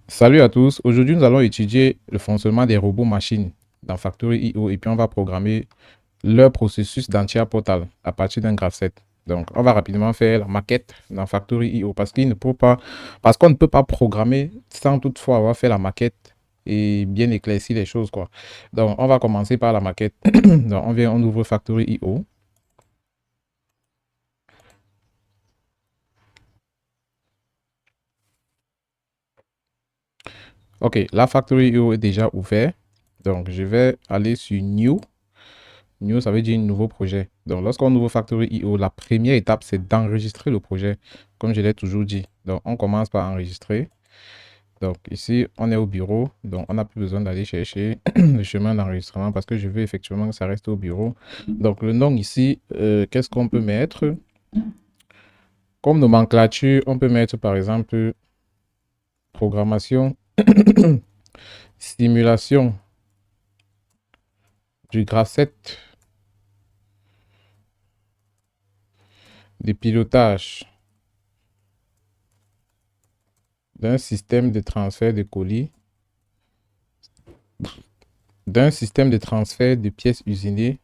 Salut à tous, aujourd'hui nous allons étudier le fonctionnement des robots machines dans Factory.io et puis on va programmer leur processus d'entière portal à partir d'un graph set. Donc on va rapidement faire la maquette dans Factory.io parce qu'on ne peut pas programmer sans toutefois avoir fait la maquette et bien éclaircir les choses quoi. Donc on va commencer par la maquette. Donc on ouvre Factory.io. Ok, la Factory.io est déjà ouvert. Donc je vais aller sur New. New, ça veut dire un nouveau projet. Donc, lorsqu'on ouvre Factory.io, la première étape, c'est d'enregistrer le projet, comme je l'ai toujours dit. Donc, on commence par enregistrer. Donc, ici, on est au bureau. Donc, on n'a plus besoin d'aller chercher le chemin d'enregistrement parce que je veux effectivement que ça reste au bureau. Donc, le nom ici, qu'est-ce qu'on peut mettre? Comme nomenclature, on peut mettre par exemple programmation, simulation du graph set de pilotage d'un système de transfert de colis, d'un système de transfert de pièces usinées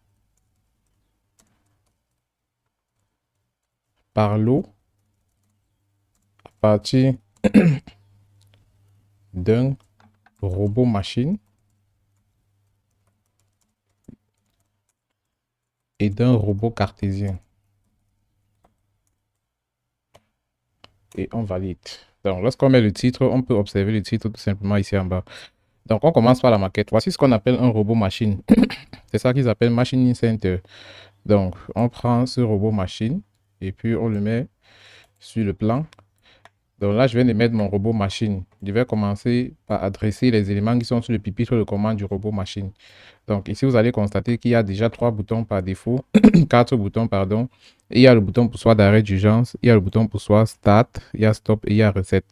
par l'eau à partir d'un robot machine et d'un robot cartésien. Et on valide. Donc, lorsqu'on met le titre, on peut observer le titre tout simplement ici en bas. Donc, on commence par la maquette. Voici ce qu'on appelle un robot machine. C'est ça qu'ils appellent Machine Center. Donc, on prend ce robot machine et puis on le met sur le plan. Donc là, je viens de mettre mon robot machine. Je vais commencer par adresser les éléments qui sont sur le pupitre de commande du robot machine. Donc ici, vous allez constater qu'il y a déjà 3 boutons par défaut, 4 boutons, pardon. Et il y a le bouton pour soit d'arrêt d'urgence, il y a le bouton pour soit start, il y a stop et il y a reset.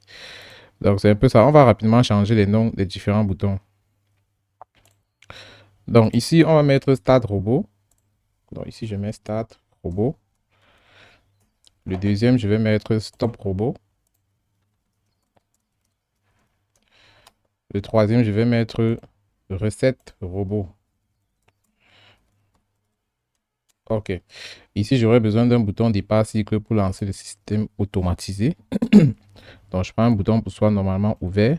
Donc c'est un peu ça. On va rapidement changer les noms des différents boutons. Donc ici, on va mettre start robot. Donc ici, je mets start robot. Le deuxième, je vais mettre stop robot. Le troisième, je vais mettre recette robot. Ok. Ici, j'aurais besoin d'un bouton départ cycle pour lancer le système automatisé. Donc, je prends un bouton pour soit normalement ouvert.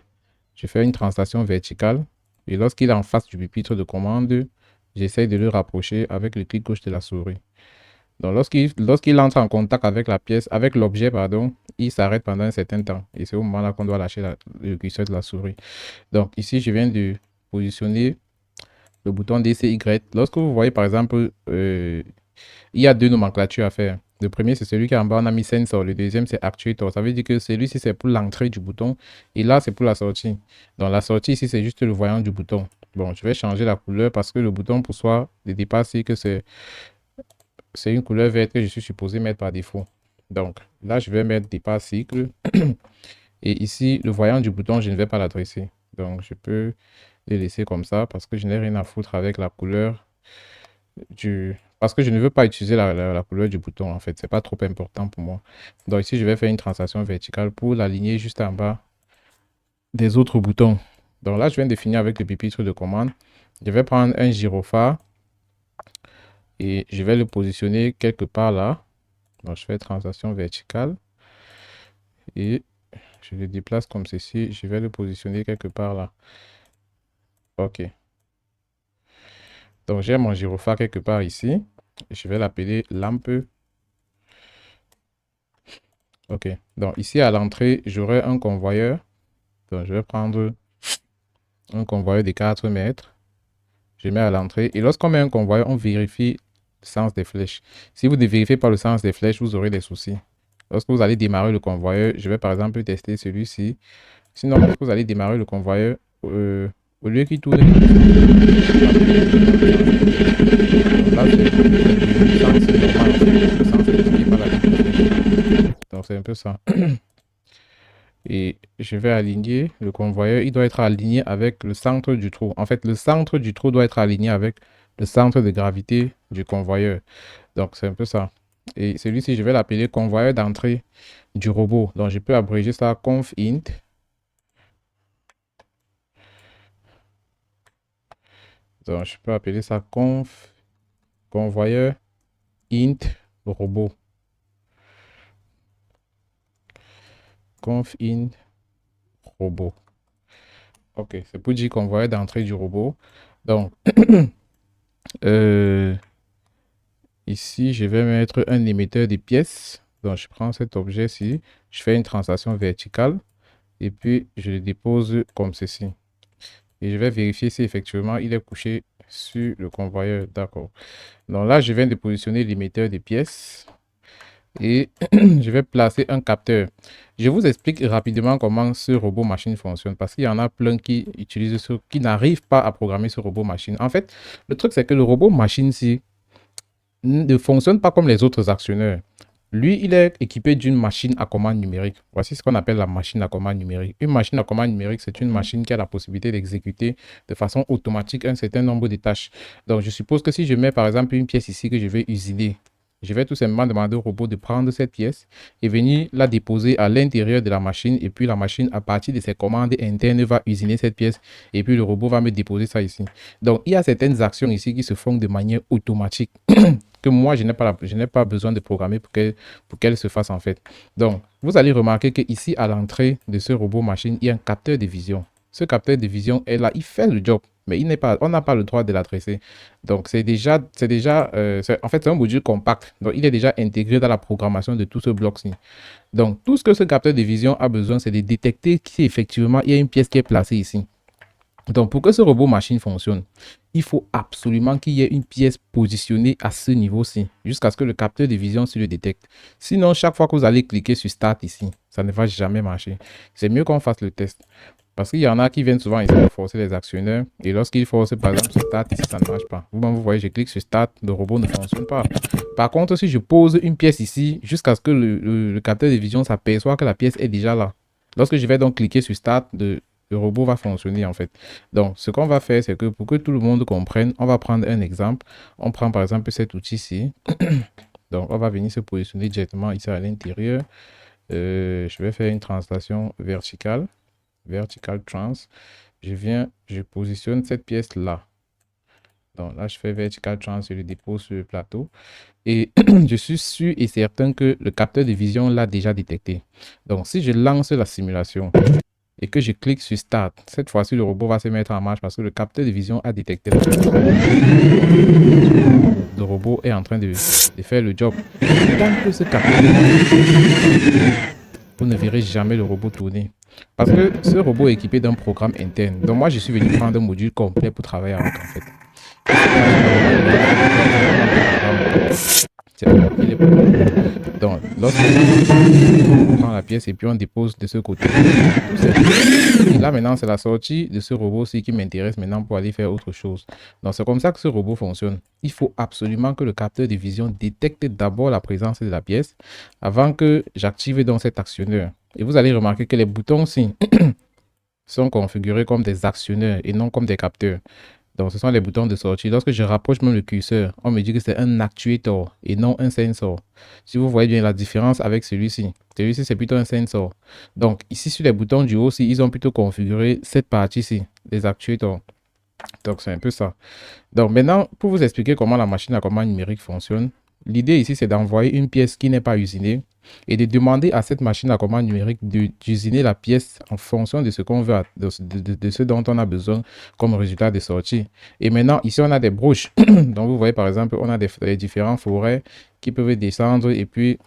Je fais une translation verticale. Et lorsqu'il est en face du pupitre de commande, j'essaye de le rapprocher avec le clic gauche de la souris. Donc, lorsqu'il entre en contact avec la pièce, avec l'objet, pardon, il s'arrête pendant un certain temps. Et c'est au moment-là qu'on doit lâcher le curseur de la souris. Donc, ici, je viens de positionner le bouton DCY. Lorsque vous voyez, par exemple, il y a deux nomenclatures à faire. Le premier, c'est celui qui est en bas, on a mis Sensor. Le deuxième, c'est Actuator. Ça veut dire que celui-ci, c'est pour l'entrée du bouton. Et là, c'est pour la sortie. Donc, la sortie ici, c'est juste le voyant du bouton. Bon, je vais changer la couleur parce que le bouton pour soi, de départ, c'est que c'est une couleur verte que je suis supposé mettre par défaut. Donc, là, je vais mettre départ cycle. Et ici, le voyant du bouton, je ne vais pas l'adresser. Donc, je peux le laisser comme ça parce que je n'ai rien à foutre avec la couleur parce que je ne veux pas utiliser la couleur du bouton, en fait. C'est pas trop important pour moi. Donc, ici, je vais faire une translation verticale pour l'aligner juste en bas des autres boutons. Donc là, je viens de finir avec le pupitre de commande. Je vais prendre un gyrophare et je vais le positionner quelque part là. Donc, je fais translation verticale et je le déplace comme ceci. Je vais le positionner quelque part là. OK. Donc, j'ai mon gyrophare quelque part ici. Je vais l'appeler lampe. OK. Donc, ici à l'entrée, j'aurai un convoyeur. Donc, je vais prendre un convoyeur de 4 mètres. Je mets à l'entrée. Et lorsqu'on met un convoyeur, on vérifie le sens des flèches. Si vous ne vérifiez pas le sens des flèches, vous aurez des soucis. Lorsque vous allez démarrer le convoyeur, je vais par exemple tester celui-ci. Sinon, lorsque vous allez démarrer le convoyeur, au lieu qu'il tourne, là, c'est le sens normal, le sens indiqué par la ligne de flèche. Donc, c'est un peu ça. Et je vais aligner le convoyeur. Il doit être aligné avec le centre du trou. En fait, le centre du trou doit être aligné avec le centre de gravité du convoyeur. Donc, c'est un peu ça. Et celui-ci, je vais l'appeler convoyeur d'entrée du robot. Donc, je peux abréger ça conf int. Donc, je peux appeler ça convoyeur int robot. Conf int robot. OK, c'est pour dire convoyeur d'entrée du robot. Donc, ici, je vais mettre un émetteur de pièces. Donc, je prends cet objet-ci, je fais une translation verticale et puis je le dépose comme ceci. Et je vais vérifier si effectivement il est couché sur le convoyeur. D'accord. Donc là, je viens de positionner l'émetteur de pièces et je vais placer un capteur. Je vous explique rapidement comment ce robot machine fonctionne parce qu'il y en a plein qui utilisent qui n'arrivent pas à programmer ce robot machine. En fait, le truc, c'est que le robot machine-ci ne fonctionne pas comme les autres actionneurs. Lui, il est équipé d'une machine à commande numérique. Voici ce qu'on appelle la machine à commande numérique. Une machine à commande numérique, c'est une machine qui a la possibilité d'exécuter de façon automatique un certain nombre de tâches. Donc, je suppose que si je mets par exemple une pièce ici que je vais usiner, je vais tout simplement demander au robot de prendre cette pièce et venir la déposer à l'intérieur de la machine. Et puis, la machine, à partir de ses commandes internes, va usiner cette pièce. Et puis, le robot va me déposer ça ici. Donc, il y a certaines actions ici qui se font de manière automatique. Que moi, je n'ai pas besoin de programmer pour qu'elle se fasse en fait. Donc, vous allez remarquer que ici à l'entrée de ce robot machine, il y a un capteur de vision. Ce capteur de vision est là, il fait le job, mais on n'a pas le droit de l'adresser. Donc, en fait, c'est un module compact. Donc, il est déjà intégré dans la programmation de tout ce bloc-ci. Donc, tout ce que ce capteur de vision a besoin, c'est de détecter si effectivement il y a une pièce qui est placée ici. Donc, pour que ce robot machine fonctionne, il faut absolument qu'il y ait une pièce positionnée à ce niveau-ci, jusqu'à ce que le capteur de vision se le détecte. Sinon, chaque fois que vous allez cliquer sur Start ici, ça ne va jamais marcher. C'est mieux qu'on fasse le test. Parce qu'il y en a qui viennent souvent essayer de forcer les actionnaires. Et lorsqu'ils forcent, par exemple, sur Start, ici, ça ne marche pas. Vous voyez, je clique sur Start, le robot ne fonctionne pas. Par contre, si je pose une pièce ici, jusqu'à ce que le capteur de vision s'aperçoive que la pièce est déjà là. Lorsque je vais donc cliquer sur Start, le robot va fonctionner en fait. Donc, ce qu'on va faire, c'est que pour que tout le monde comprenne, on va prendre un exemple. On prend par exemple cet outil-ci. Donc, on va venir se positionner directement ici à l'intérieur. Je vais faire une translation verticale. Vertical trans. Je positionne cette pièce-là. Donc là, je fais vertical trans, je le dépose sur le plateau. Et je suis sûr et certain que le capteur de vision l'a déjà détecté. Donc, si je lance la simulation et que je clique sur Start, cette fois-ci, le robot va se mettre en marche parce que le capteur de vision a détecté le robot est en train de faire le job. Tant que ce capteur de vision, vous ne verrez jamais le robot tourner. Parce que ce robot est équipé d'un programme interne. Donc moi, je suis venu prendre un module complet pour travailler avec en fait. C'est embarquer les boutons. Donc, lorsque on prend la pièce et puis on dépose de ce côté. Et là, maintenant, c'est la sortie de ce robot-ci qui m'intéresse maintenant pour aller faire autre chose. Donc, c'est comme ça que ce robot fonctionne. Il faut absolument que le capteur de vision détecte d'abord la présence de la pièce avant que j'active donc cet actionneur. Et vous allez remarquer que les boutons-ci sont configurés comme des actionneurs et non comme des capteurs. Donc, ce sont les boutons de sortie. Lorsque je rapproche même le curseur, on me dit que c'est un actuator et non un sensor. Si vous voyez bien la différence avec celui-ci, celui-ci c'est plutôt un sensor. Donc, ici sur les boutons du haut, ils ont plutôt configuré cette partie-ci, les actuators. Donc, c'est un peu ça. Donc, maintenant, pour vous expliquer comment la machine à commande numérique fonctionne, l'idée ici, c'est d'envoyer une pièce qui n'est pas usinée et de demander à cette machine à commande numérique d'usiner la pièce en fonction de ce qu'on veut, de ce dont on a besoin comme résultat de sortie. Et maintenant, ici, on a des broches. Donc, vous voyez, par exemple, on a des différents forêts qui peuvent descendre et puis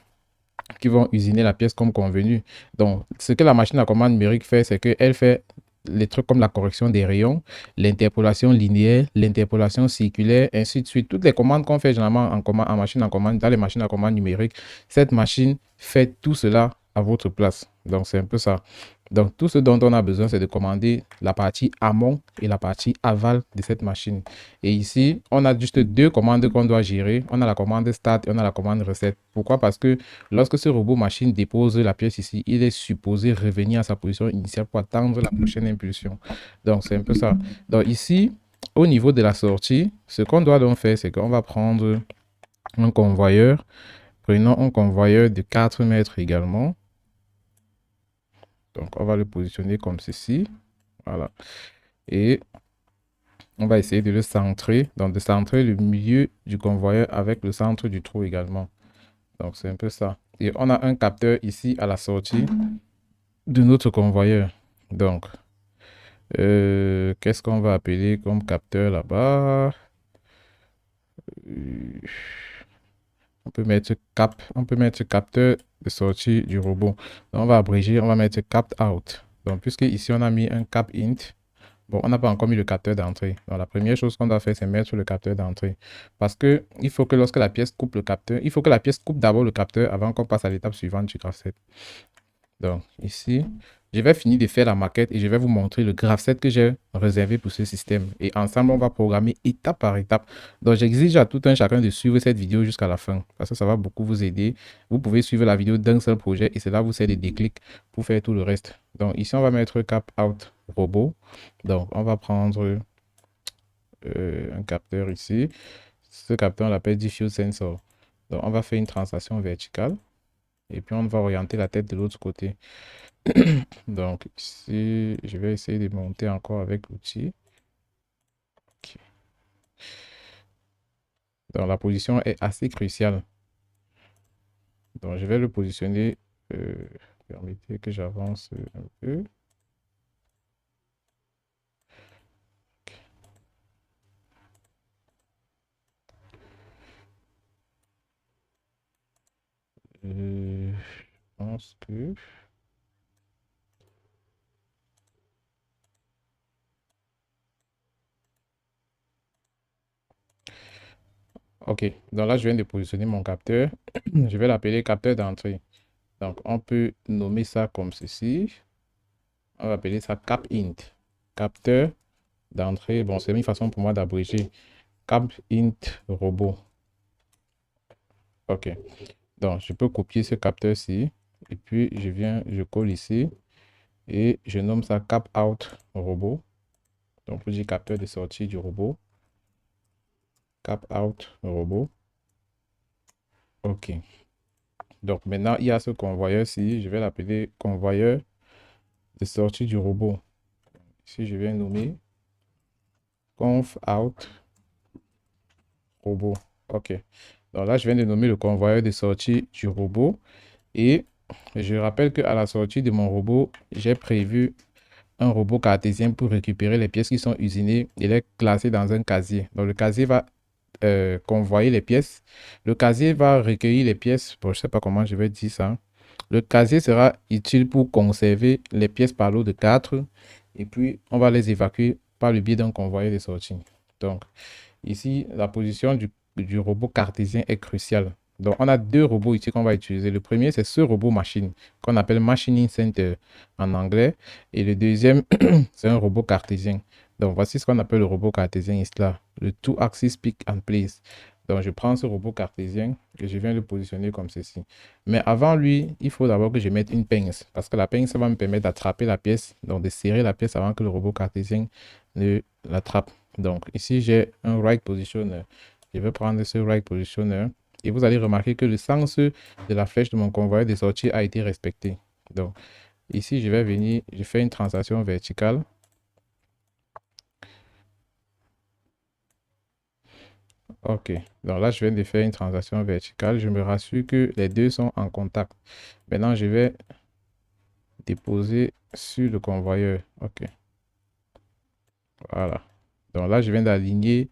qui vont usiner la pièce comme convenu. Donc, ce que la machine à commande numérique fait, c'est qu'elle fait les trucs comme la correction des rayons, l'interpolation linéaire, l'interpolation circulaire, ainsi de suite. Toutes les commandes qu'on fait généralement en machine à commande, dans les machines à commande numériques, cette machine fait tout cela à votre place. Donc, c'est un peu ça. Donc, tout ce dont on a besoin, c'est de commander la partie amont et la partie aval de cette machine. Et ici, on a juste deux commandes qu'on doit gérer. On a la commande start et on a la commande reset. Pourquoi? Parce que lorsque ce robot machine dépose la pièce ici, il est supposé revenir à sa position initiale pour attendre la prochaine impulsion. Donc, c'est un peu ça. Donc, ici, au niveau de la sortie, ce qu'on doit donc faire, c'est qu'on va prendre un convoyeur. Prenons un convoyeur de 4 mètres également. Donc, on va le positionner comme ceci. Voilà. Et on va essayer de le centrer. Donc, de centrer le milieu du convoyeur avec le centre du trou également. Donc, c'est un peu ça. Et on a un capteur ici à la sortie de notre convoyeur. Donc, qu'est-ce qu'on va appeler comme capteur là-bas? On peut mettre capteur de sortie du robot. Donc, on va abréger, on va mettre cap out. Donc, puisque ici on a mis un cap int, bon, on n'a pas encore mis le capteur d'entrée. Donc, la première chose qu'on doit faire, c'est mettre le capteur d'entrée. Parce que il faut que lorsque la pièce coupe le capteur, il faut que la pièce coupe d'abord le capteur avant qu'on passe à l'étape suivante du graph-set. Donc, ici, je vais finir de faire la maquette et je vais vous montrer le graph-set que j'ai réservé pour ce système. Et ensemble, on va programmer étape par étape. Donc, j'exige à tout un chacun de suivre cette vidéo jusqu'à la fin parce que ça va beaucoup vous aider. Vous pouvez suivre la vidéo d'un seul projet et cela vous sert des déclics pour faire tout le reste. Donc, ici, on va mettre cap out robot. Donc, on va prendre un capteur ici. Ce capteur, on l'appelle diffuse sensor. Donc, on va faire une translation verticale et puis on va orienter la tête de l'autre côté. Donc ici, je vais essayer de monter encore avec l'outil. Okay. Donc la position est assez cruciale. Donc je vais le positionner. Permettez que j'avance un peu. Je pense que... Ok, donc là je viens de positionner mon capteur. Je vais l'appeler capteur d'entrée. Donc on peut nommer ça comme ceci. On va appeler ça cap int. Capteur d'entrée. Bon, c'est une façon pour moi d'abréger. Cap int robot. Ok. Donc, je peux copier ce capteur-ci. Et puis, je colle ici. Et je nomme ça cap out robot. Donc, je dis capteur de sortie du robot. Cap out robot. OK. Donc, maintenant, il y a ce convoyeur-ci. Je vais l'appeler convoyeur de sortie du robot. Ici, je vais nommer conf out robot. OK. Donc là, je viens de nommer le convoyeur de sortie du robot. Et je rappelle qu'à la sortie de mon robot, j'ai prévu un robot cartésien pour récupérer les pièces qui sont usinées et les classer dans un casier. Donc, le casier va convoyer les pièces. Le casier va recueillir les pièces. Bon, je ne sais pas comment je vais dire ça. Le casier sera utile pour conserver les pièces par lot de 4 et puis on va les évacuer par le biais d'un convoyeur de sortie. Donc, ici, la position du robot cartésien est cruciale. Donc, on a deux robots ici qu'on va utiliser. Le premier, c'est ce robot machine qu'on appelle Machining Center en anglais. Et le deuxième, c'est un robot cartésien. Donc, voici ce qu'on appelle le robot cartésien ici là, le Two Axis Pick and Place. Donc, je prends ce robot cartésien et je viens le positionner comme ceci. Mais avant lui, il faut d'abord que je mette une pince parce que la pince va me permettre d'attraper la pièce, donc de serrer la pièce avant que le robot cartésien ne l'attrape. Donc, ici, j'ai un right positioner. Je vais prendre ce right positioner. Et vous allez remarquer que le sens de la flèche de mon convoyeur de sortie a été respecté. Donc, ici, je vais venir, je fais une translation verticale. OK. Donc là, je viens de faire une translation verticale. Je me rassure que les deux sont en contact. Maintenant, je vais déposer sur le convoyeur. OK. Voilà. Donc là, je viens d'aligner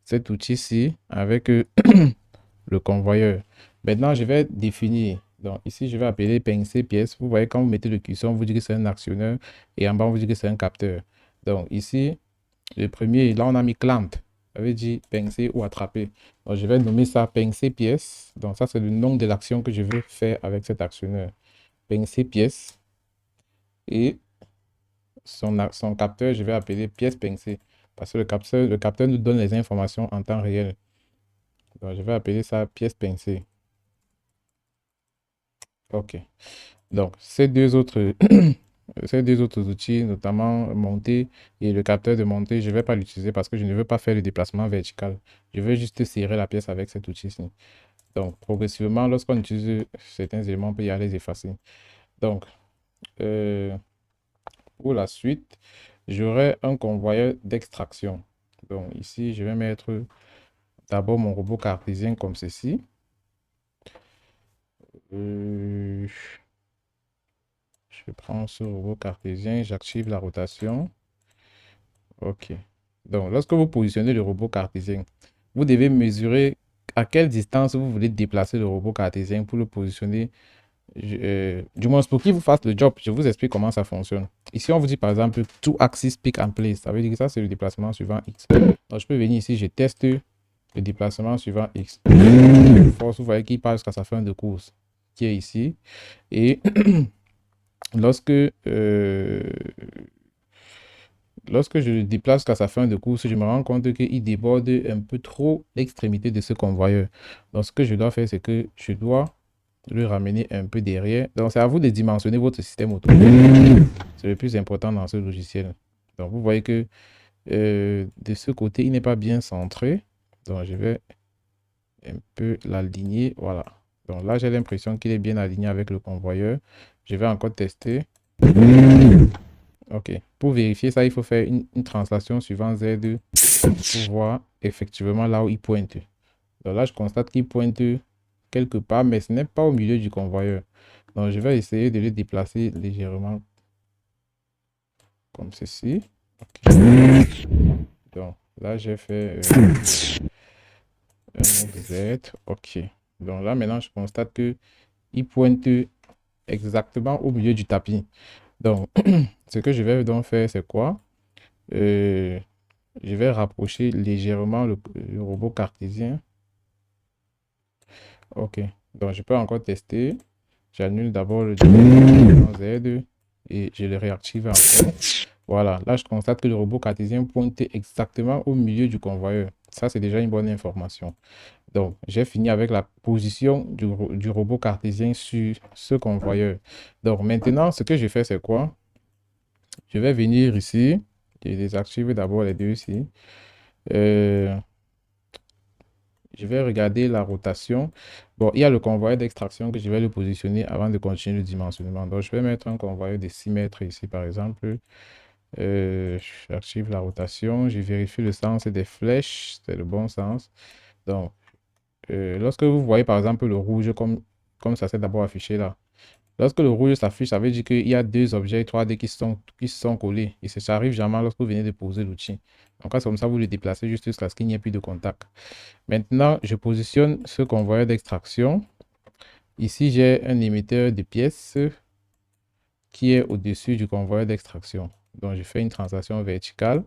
cet outil-ci avec le convoyeur. Maintenant, je vais définir. Donc ici, je vais appeler pincer pièce. Vous voyez, quand vous mettez le curseur, on vous dit que c'est un actionneur et en bas, on vous dit que c'est un capteur. Donc ici, le premier, là, on a mis clamp. Ça veut dire pincer ou attraper. Donc je vais nommer ça pincer pièce. Donc ça, c'est le nom de l'action que je veux faire avec cet actionneur. Pincer pièce. Et son capteur, je vais appeler pièce pincée. Parce que le capteur nous donne les informations en temps réel. Donc je vais appeler ça pièce pincée. OK. Donc, ces deux autres outils, notamment montée et le capteur de montée, je ne vais pas l'utiliser parce que je ne veux pas faire le déplacement vertical. Je veux juste serrer la pièce avec cet outil-ci. Donc, progressivement, lorsqu'on utilise certains éléments, on peut y aller les effacer. Donc, pour la suite, j'aurai un convoyeur d'extraction. Donc, ici, je vais mettre d'abord mon robot cartésien comme ceci. Je prends ce robot cartésien, j'active la rotation. OK. Donc, lorsque vous positionnez le robot cartésien, vous devez mesurer à quelle distance vous voulez déplacer le robot cartésien pour le positionner. Du moins, pour qu'il vous fasse le job, je vous explique comment ça fonctionne. Ici, on vous dit par exemple, two axis pick and place. Ça veut dire que ça, c'est le déplacement suivant X. Donc, je peux venir ici, je teste le déplacement suivant X. Force, vous voyez qu'il passe jusqu'à sa fin de course, qui est ici. Et lorsque lorsque je le déplace jusqu'à sa fin de course, je me rends compte qu'il déborde un peu trop l'extrémité de ce convoyeur. Donc, ce que je dois faire, c'est que je dois le ramener un peu derrière. Donc, c'est à vous de dimensionner votre système auto. C'est le plus important dans ce logiciel. Donc, vous voyez que de ce côté, il n'est pas bien centré. Donc, je vais un peu l'aligner. Voilà. Donc là, j'ai l'impression qu'il est bien aligné avec le convoyeur. Je vais encore tester. OK. Pour vérifier ça, il faut faire une translation suivant Z2 pour voir effectivement là où il pointe. Donc là, je constate qu'il pointe quelque part, mais ce n'est pas au milieu du convoyeur. Donc, je vais essayer de le déplacer légèrement comme ceci. Okay. Donc, là, j'ai fait un Z. OK. Donc là, maintenant, je constate que il pointe exactement au milieu du tapis. Donc, ce que je vais donc faire, c'est quoi? Je vais rapprocher légèrement le robot cartésien. OK. Donc, je peux encore tester. J'annule d'abord le Z et je le réactive encore. Voilà. Là, je constate que le robot cartésien pointe exactement au milieu du convoyeur. Ça, c'est déjà une bonne information. Donc, j'ai fini avec la position du robot cartésien sur ce convoyeur. Donc, maintenant, ce que je fais, c'est quoi? Je vais venir ici. Je désactive d'abord les deux ici. Je vais regarder la rotation. Bon, il y a le convoyeur d'extraction que je vais le positionner avant de continuer le dimensionnement. Donc, je vais mettre un convoyeur de 6 mètres ici, par exemple. J'active la rotation. Je vérifie le sens des flèches. C'est le bon sens. Donc, lorsque vous voyez, par exemple, le rouge comme ça s'est d'abord affiché là. Lorsque le rouge s'affiche, ça veut dire qu'il y a deux objets 3D qui se sont collés. Et ça arrive jamais lorsque vous venez de poser l'outil. Donc, c'est comme ça, vous le déplacez juste jusqu'à ce qu'il n'y ait plus de contact. Maintenant, je positionne ce convoyeur d'extraction. Ici, j'ai un émetteur de pièces qui est au-dessus du convoyeur d'extraction. Donc, je fais une translation verticale.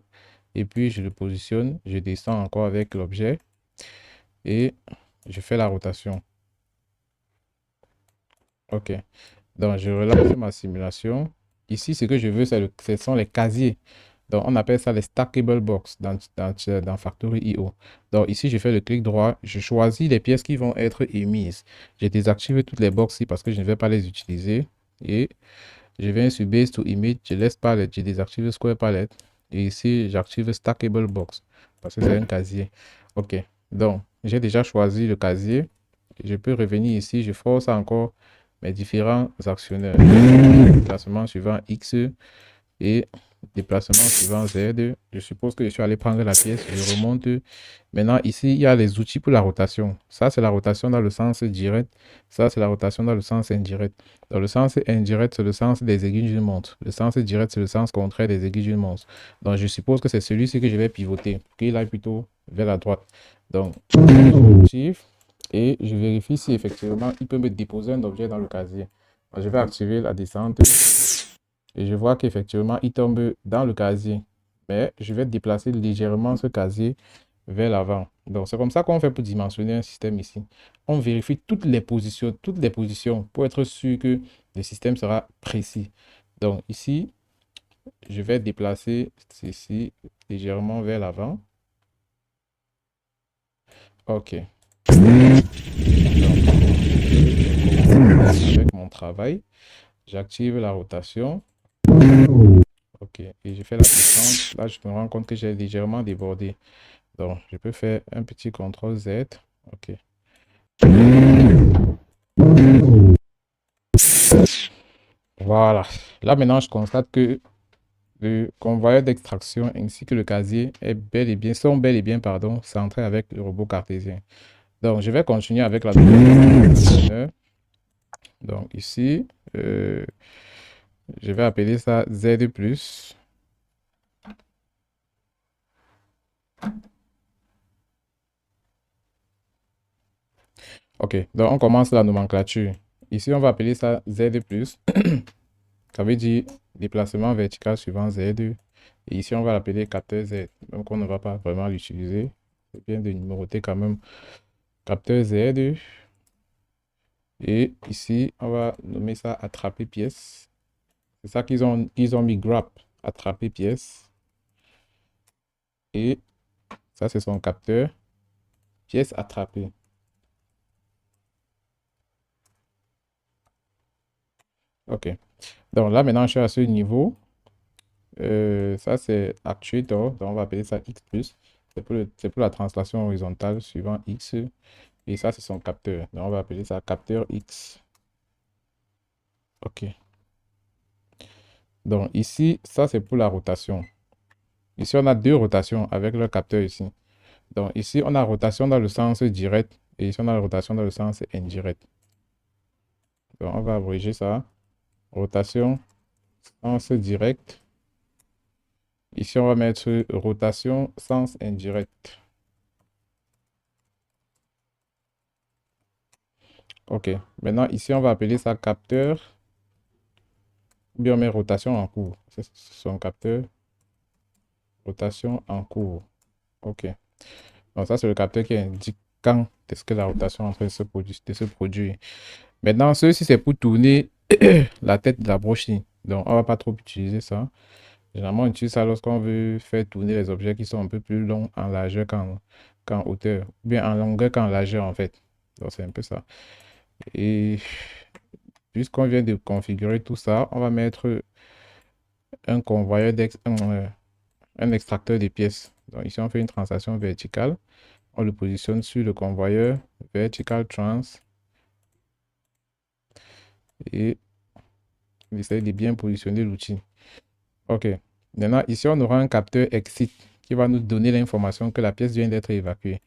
Et puis, je le positionne. Je descends encore avec l'objet. Et je fais la rotation. Ok. Donc, je relance ma simulation. Ici, ce que je veux, ce sont les casiers. Donc, on appelle ça les stackable box dans Factory.io. Donc, ici, je fais le clic droit. Je choisis les pièces qui vont être émises. Je désactive toutes les boxes ici parce que je ne vais pas les utiliser. Et je viens sur Base to Image. Je laisse palette. Je désactive Square Palette. Et ici, j'active Stackable Box parce que c'est un casier. OK. Donc, j'ai déjà choisi le casier. Je peux revenir ici. Je force encore mes différents actionnaires. Déplacement suivant X et déplacement suivant Z. Je suppose que je suis allé prendre la pièce. Je remonte. Maintenant, ici, il y a les outils pour la rotation. Ça, c'est la rotation dans le sens direct. Ça, c'est la rotation dans le sens indirect. Dans le sens indirect, c'est le sens des aiguilles d'une montre. Le sens direct, c'est le sens contraire des aiguilles d'une montre. Donc, je suppose que c'est celui-ci que je vais pivoter pour qu'il aille plutôt vers la droite. Donc, j'active et je vérifie si effectivement il peut me déposer un objet dans le casier. Donc, je vais activer la descente et je vois qu'effectivement il tombe dans le casier. Mais je vais déplacer légèrement ce casier vers l'avant. Donc, c'est comme ça qu'on fait pour dimensionner un système ici. On vérifie toutes les positions pour être sûr que le système sera précis. Donc, ici, je vais déplacer ceci légèrement vers l'avant. OK. Avec mon travail, j'active la rotation. OK. Et je fais la descente. Là, je me rends compte que j'ai légèrement débordé. Donc, je peux faire un petit CTRL Z. OK. Voilà. Là, maintenant, je constate que le convoyeur d'extraction ainsi que le casier sont bel et bien, pardon, centrés avec le robot cartésien. Donc, je vais continuer avec la donneur. Donc, ici, je vais appeler ça Z+. OK, donc on commence la nomenclature. Ici, on va appeler ça Z+. Ça veut dire déplacement vertical suivant Z. Et ici, on va l'appeler capteur Z. Donc, on ne va pas vraiment l'utiliser. C'est bien de numéroter quand même capteur Z. Et ici, on va nommer ça attraper pièce. C'est ça qu'ils ont mis grab, attraper pièce. Et ça, c'est son capteur, pièce attrapée. OK. Donc là, maintenant, je suis à ce niveau. Ça, c'est actuator. Donc, on va appeler ça X+. C'est pour la translation horizontale suivant X. Et ça, c'est son capteur. Donc, on va appeler ça capteur X. OK. Donc, ici, ça, c'est pour la rotation. Ici, on a deux rotations avec le capteur ici. Donc, ici, on a rotation dans le sens direct. Et ici, on a la rotation dans le sens indirect. Donc, on va abréger ça. Rotation, sens direct. Ici, on va mettre rotation, sens indirect. OK. Maintenant, ici, on va appeler ça capteur. Ou bien on met rotation en cours. C'est son capteur. Rotation en cours. OK. Donc, ça, c'est le capteur qui indique quand est-ce que la rotation est en train de se produire. Maintenant, ceci, c'est pour tourner la tête de la brochette. Donc, on ne va pas trop utiliser ça. Généralement, on utilise ça lorsqu'on veut faire tourner les objets qui sont un peu plus longs en largeur qu'en hauteur. Ou bien en longueur qu'en largeur, en fait. Donc, c'est un peu ça. Et puisqu'on vient de configurer tout ça, on va mettre un convoyeur un extracteur de pièces. Donc, ici, on fait une translation verticale. On le positionne sur le convoyeur vertical trans. Et on essaie de bien positionner l'outil. OK. Maintenant, ici, on aura un capteur exit qui va nous donner l'information que la pièce vient d'être évacuée.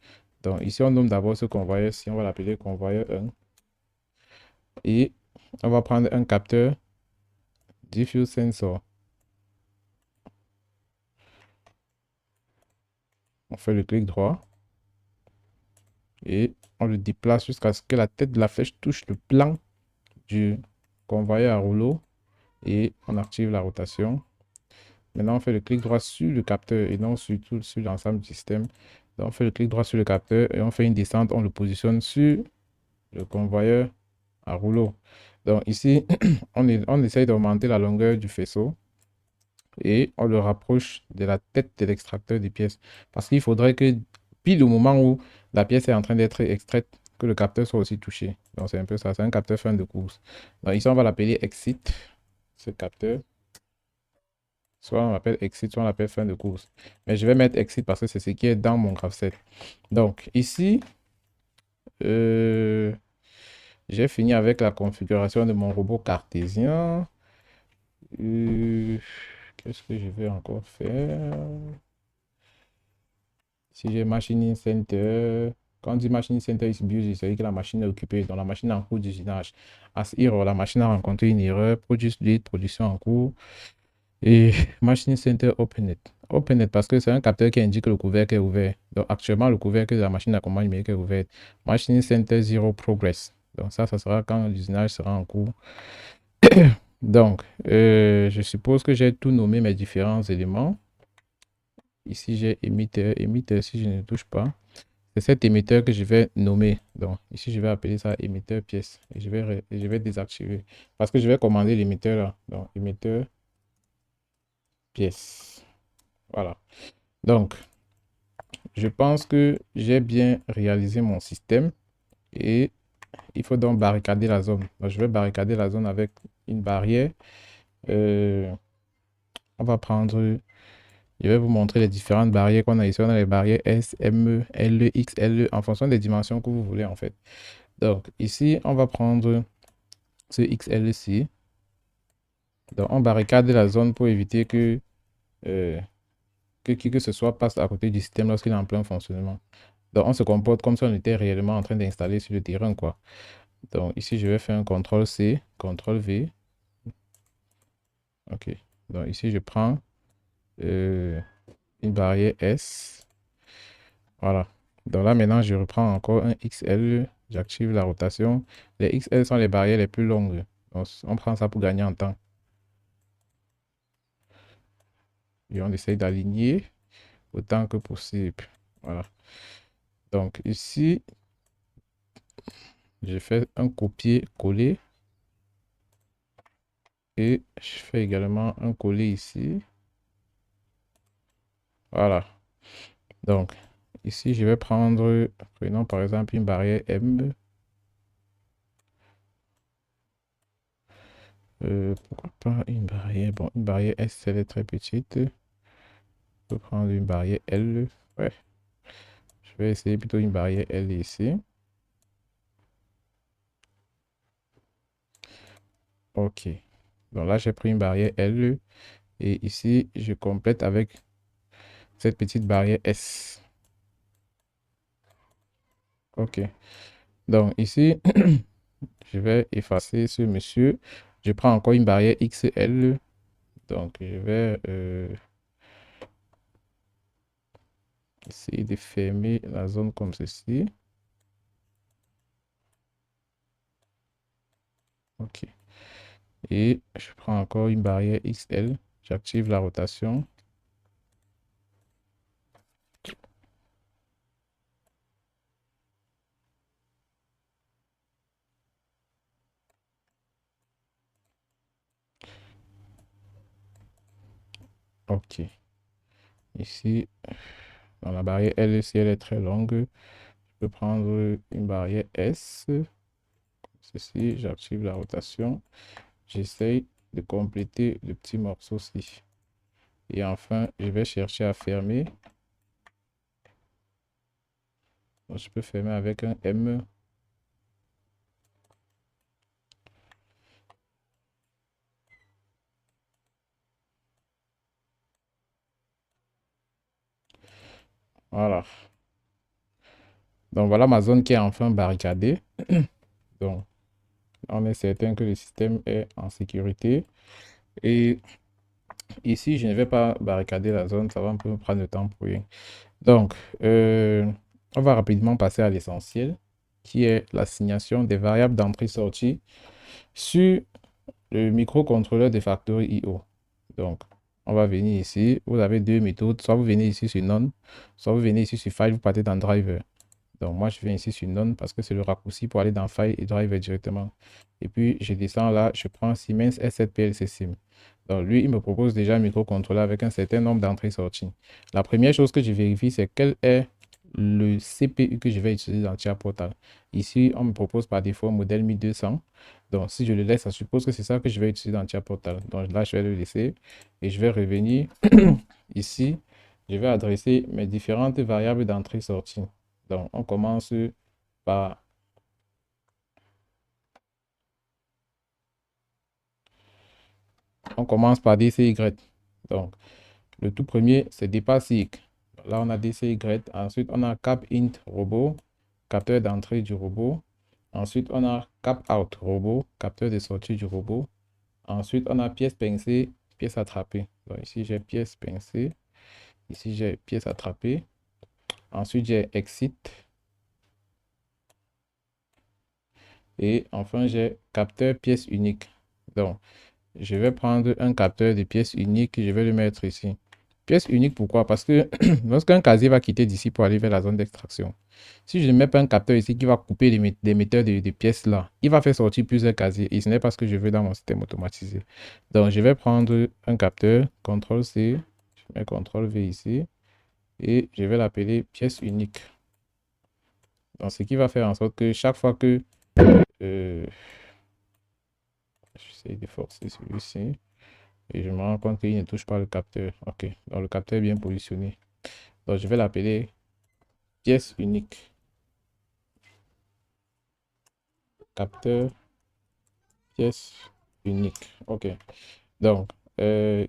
Donc, ici, on nomme d'abord ce convoyeur-ci. On va l'appeler convoyeur 1. Et on va prendre un capteur diffuse sensor. On fait le clic droit. Et on le déplace jusqu'à ce que la tête de la flèche touche le plan du convoyeur à rouleau. Et on active la rotation. Maintenant, on fait le clic droit sur le capteur et non sur l'ensemble du système. Donc, on fait le clic droit sur le capteur et on fait une descente. On le positionne sur le convoyeur à rouleau. Donc ici, on essaye d'augmenter la longueur du faisceau et on le rapproche de la tête de l'extracteur des pièces. Parce qu'il faudrait que, pile au moment où la pièce est en train d'être extraite, que le capteur soit aussi touché. Donc c'est un peu ça, c'est un capteur fin de course. Donc ici, on va l'appeler exit, ce capteur. Soit on l'appelle exit, soit on l'appelle fin de course. Mais je vais mettre exit parce que c'est ce qui est dans mon graph7. Donc ici, euh, j'ai fini avec la configuration de mon robot cartésien. Qu'est-ce que je vais encore faire? Si j'ai Machining Center, quand on dit Machining Center is busy, c'est que la machine est occupée, donc la machine est en cours d'usinage. As error, la machine a rencontré une erreur, produce lead, production en cours. Et Machining Center Open It. Open It parce que c'est un capteur qui indique que le couvercle est ouvert. Donc actuellement, le couvercle de la machine à commande numérique est ouvert. Machining Center Zero Progress. Donc ça sera quand l'usinage sera en cours. Donc, je suppose que j'ai tout nommé mes différents éléments. Ici, j'ai émetteur. Émetteur, si je ne touche pas, c'est cet émetteur que je vais nommer. Donc, ici, je vais appeler ça émetteur pièce. Et je vais désactiver. Parce que je vais commander l'émetteur là. Donc, émetteur pièce. Voilà. Donc, je pense que j'ai bien réalisé mon système. Et il faut donc barricader la zone. Donc, je vais barricader la zone avec une barrière. On va prendre... Je vais vous montrer les différentes barrières qu'on a ici. On a les barrières S, M, E, L, E, X, L, E, en fonction des dimensions que vous voulez en fait. Donc ici, on va prendre ce XL-ci. Donc on barricade la zone pour éviter que qui que ce soit passe à côté du système lorsqu'il est en plein fonctionnement. Donc on se comporte comme si on était réellement en train d'installer sur le terrain, quoi. Donc ici, je vais faire un CTRL-C, CTRL-V. Ok. Donc ici, je prends une barrière S. Voilà. Donc là, maintenant, je reprends encore un XL. J'active la rotation. Les XL sont les barrières les plus longues. Donc, on prend ça pour gagner en temps. Et on essaye d'aligner autant que possible. Voilà. Donc ici, je fais un copier-coller. Et je fais également un coller ici. Voilà. Donc, ici, je vais prendre, prenons par exemple une barrière M. Pourquoi pas une barrière? Bon, une barrière S, elle est très petite. Je peux prendre une barrière L. Ouais. Je vais essayer plutôt une barrière L ici. Ok. Donc là, j'ai pris une barrière L. Et ici, je complète avec cette petite barrière S. Ok. Donc ici, je vais effacer ce monsieur. Je prends encore une barrière XL. Donc, je vais essayer de fermer la zone comme ceci. Ok. Et je prends encore une barrière XL. J'active la rotation. Ok. Ici, dans la barrière L, si elle est très longue, je peux prendre une barrière S. Ceci, j'active la rotation. J'essaye de compléter le petit morceau-ci. Et enfin, je vais chercher à fermer. Donc, je peux fermer avec un M. Voilà. Donc, voilà ma zone qui est enfin barricadée. Donc, on est certain que le système est en sécurité. Et ici, je ne vais pas barricader la zone. Ça va un peu me prendre le temps pour rien. Donc, on va rapidement passer à l'essentiel, qui est l'assignation des variables d'entrée-sortie sur le microcontrôleur de Factory IO. Donc, on va venir ici. Vous avez deux méthodes. Soit vous venez ici sur None, soit vous venez ici sur File, vous partez dans Driver. Donc, moi, je viens ici sur None parce que c'est le raccourci pour aller dans File et Driver directement. Et puis, je descends là, je prends Siemens S7PLC Sim. Donc, lui, il me propose déjà un microcontrôleur avec un certain nombre d'entrées-sorties. La première chose que je vérifie, c'est quel est le CPU que je vais utiliser dans Tia Portal. Ici, on me propose par défaut un modèle 1200. Donc, si je le laisse, ça suppose que c'est ça que je vais utiliser dans Tia Portal. Donc, là, je vais le laisser et je vais revenir ici. Je vais adresser mes différentes variables d'entrée-sortie. Donc, on commence par, DCY. Donc, le tout premier, c'est dépasse Y. Là, on a DCY. Ensuite, on a cap int robot, capteur d'entrée du robot. Ensuite, on a cap out robot, capteur de sortie du robot. Ensuite, on a pièce pincée, pièce attrapée. Donc, ici, j'ai pièce pincée. Ici, j'ai pièce attrapée. Ensuite, j'ai exit. Et enfin, j'ai capteur pièce unique. Donc, je vais prendre un capteur de pièce unique et je vais le mettre ici. Pièce unique, pourquoi? Parce que lorsqu'un casier va quitter d'ici pour aller vers la zone d'extraction, si je ne mets pas un capteur ici qui va couper les émetteurs de pièces là, il va faire sortir plusieurs casiers et ce n'est pas ce que je veux dans mon système automatisé. Donc, je vais prendre un capteur, CTRL-C, je mets CTRL-V ici et je vais l'appeler pièce unique. Donc, ce qui va faire en sorte que chaque fois que j'essaie de forcer celui-ci. Et je me rends compte qu'il ne touche pas le capteur. Ok, donc le capteur est bien positionné. Donc je vais l'appeler pièce unique. Capteur pièce unique. Ok, donc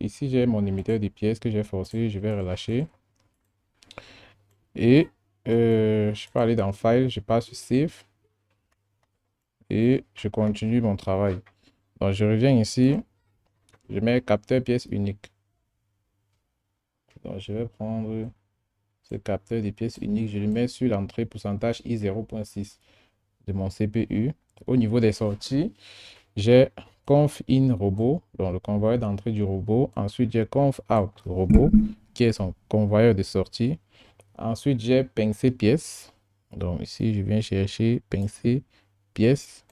ici j'ai mon émetteur de pièces que j'ai forcé. Je vais relâcher. Et je peux aller dans File, je passe sur Save. Et je continue mon travail. Donc je reviens ici. Je mets capteur pièce unique. Donc je vais prendre ce capteur de pièces unique. Je le mets sur l'entrée pourcentage I0.6 de mon CPU. Au niveau des sorties, j'ai conf in robot, donc le convoyeur d'entrée du robot. Ensuite, j'ai conf out robot, qui est son convoyeur de sortie. Ensuite, j'ai pincé pièce. Donc ici, je viens chercher pincé pièce.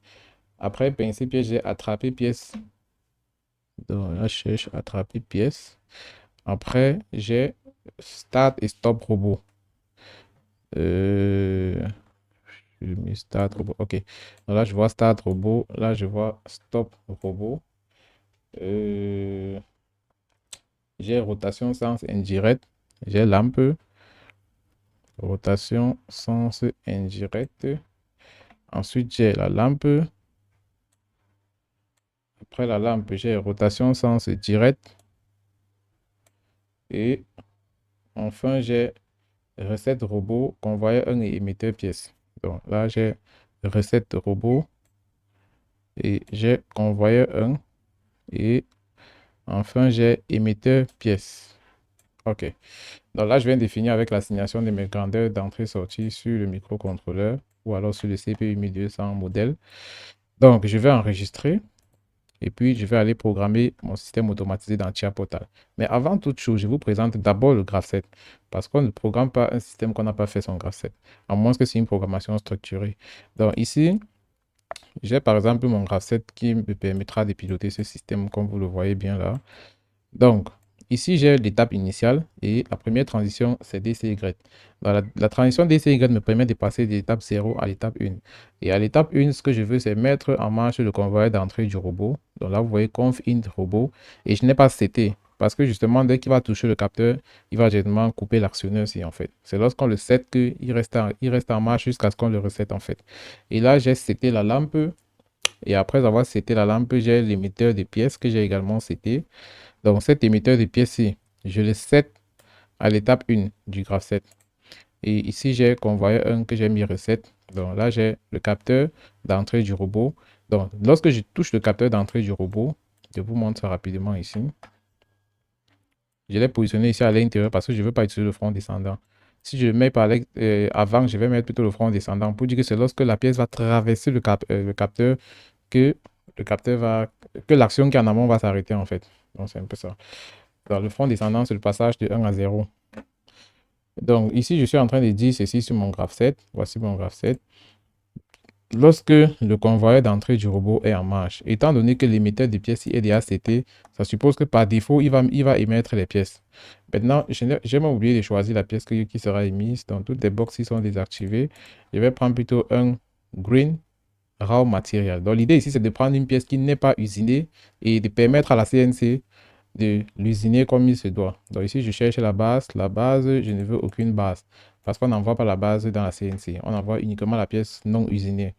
Après pincé pièce, j'ai attrapé pièce. Donc là, je cherche attraper pièce. Après, j'ai start et stop robot. Je mets start robot. Ok. Donc là, je vois start robot. Là, je vois stop robot. J'ai rotation sens indirect. J'ai lampe. Rotation sens indirect. Ensuite, j'ai la lampe. Après la lampe, j'ai rotation sens direct. Et enfin, j'ai recette robot, convoyeur 1 et émetteur pièce. Donc là, j'ai recette robot et j'ai convoyeur 1 et enfin, j'ai émetteur pièce. OK. Donc là, je viens de finir avec l'assignation de mes grandeurs d'entrée-sortie sur le microcontrôleur ou alors sur le CPU 1200 modèle. Donc, je vais enregistrer et puis je vais aller programmer mon système automatisé dans Tia Portal. Mais avant toute chose, je vous présente d'abord le graph7 parce qu'on ne programme pas un système qu'on n'a pas fait son graph7, à moins que c'est une programmation structurée. Donc ici, j'ai par exemple mon graph7 qui me permettra de piloter ce système comme vous le voyez bien là. Donc, ici, j'ai l'étape initiale et la première transition, c'est DCY. La transition DCY me permet de passer de l'étape 0 à l'étape 1. Et à l'étape 1, ce que je veux, c'est mettre en marche le convoyeur d'entrée du robot. Donc là, vous voyez conf int robot. Et je n'ai pas seté parce que justement, dès qu'il va toucher le capteur, il va directement couper l'actionneur ici en fait. C'est lorsqu'on le set qu'il reste en marche jusqu'à ce qu'on le reset en fait. Et là, j'ai seté la lampe. Et après avoir seté la lampe, j'ai l'émetteur de pièces que j'ai également seté. Donc, cet émetteur de pièces-ci, je le set à l'étape 1 du graph7. Et ici, j'ai convoyeur 1 que j'ai mis reset. Donc là, j'ai le capteur d'entrée du robot. Donc, lorsque je touche le capteur d'entrée du robot, je vous montre ça rapidement ici. Je l'ai positionné ici à l'intérieur parce que je ne veux pas utiliser le front descendant. Si je le mets par avant, je vais mettre plutôt le front descendant pour dire que c'est lorsque la pièce va traverser le capteur que que l'action qui est en amont va s'arrêter en fait. Donc, c'est un peu ça. Dans le front descendant, c'est le passage de 1 à 0. Donc ici, je suis en train de dire ceci sur mon graph 7. Voici mon graph 7. Lorsque le convoyeur d'entrée du robot est en marche, étant donné que l'émetteur de pièces est des ACT, ça suppose que par défaut, il va émettre les pièces. Maintenant, j'ai même oublié de choisir la pièce qui sera émise. Donc, toutes les boxes sont désactivées. Je vais prendre plutôt un green raw material. Donc, l'idée ici, c'est de prendre une pièce qui n'est pas usinée et de permettre à la CNC de l'usiner comme il se doit. Donc ici, je cherche la base. La base, je ne veux aucune base parce qu'on n'envoie pas la base dans la CNC. On envoie uniquement la pièce non usinée.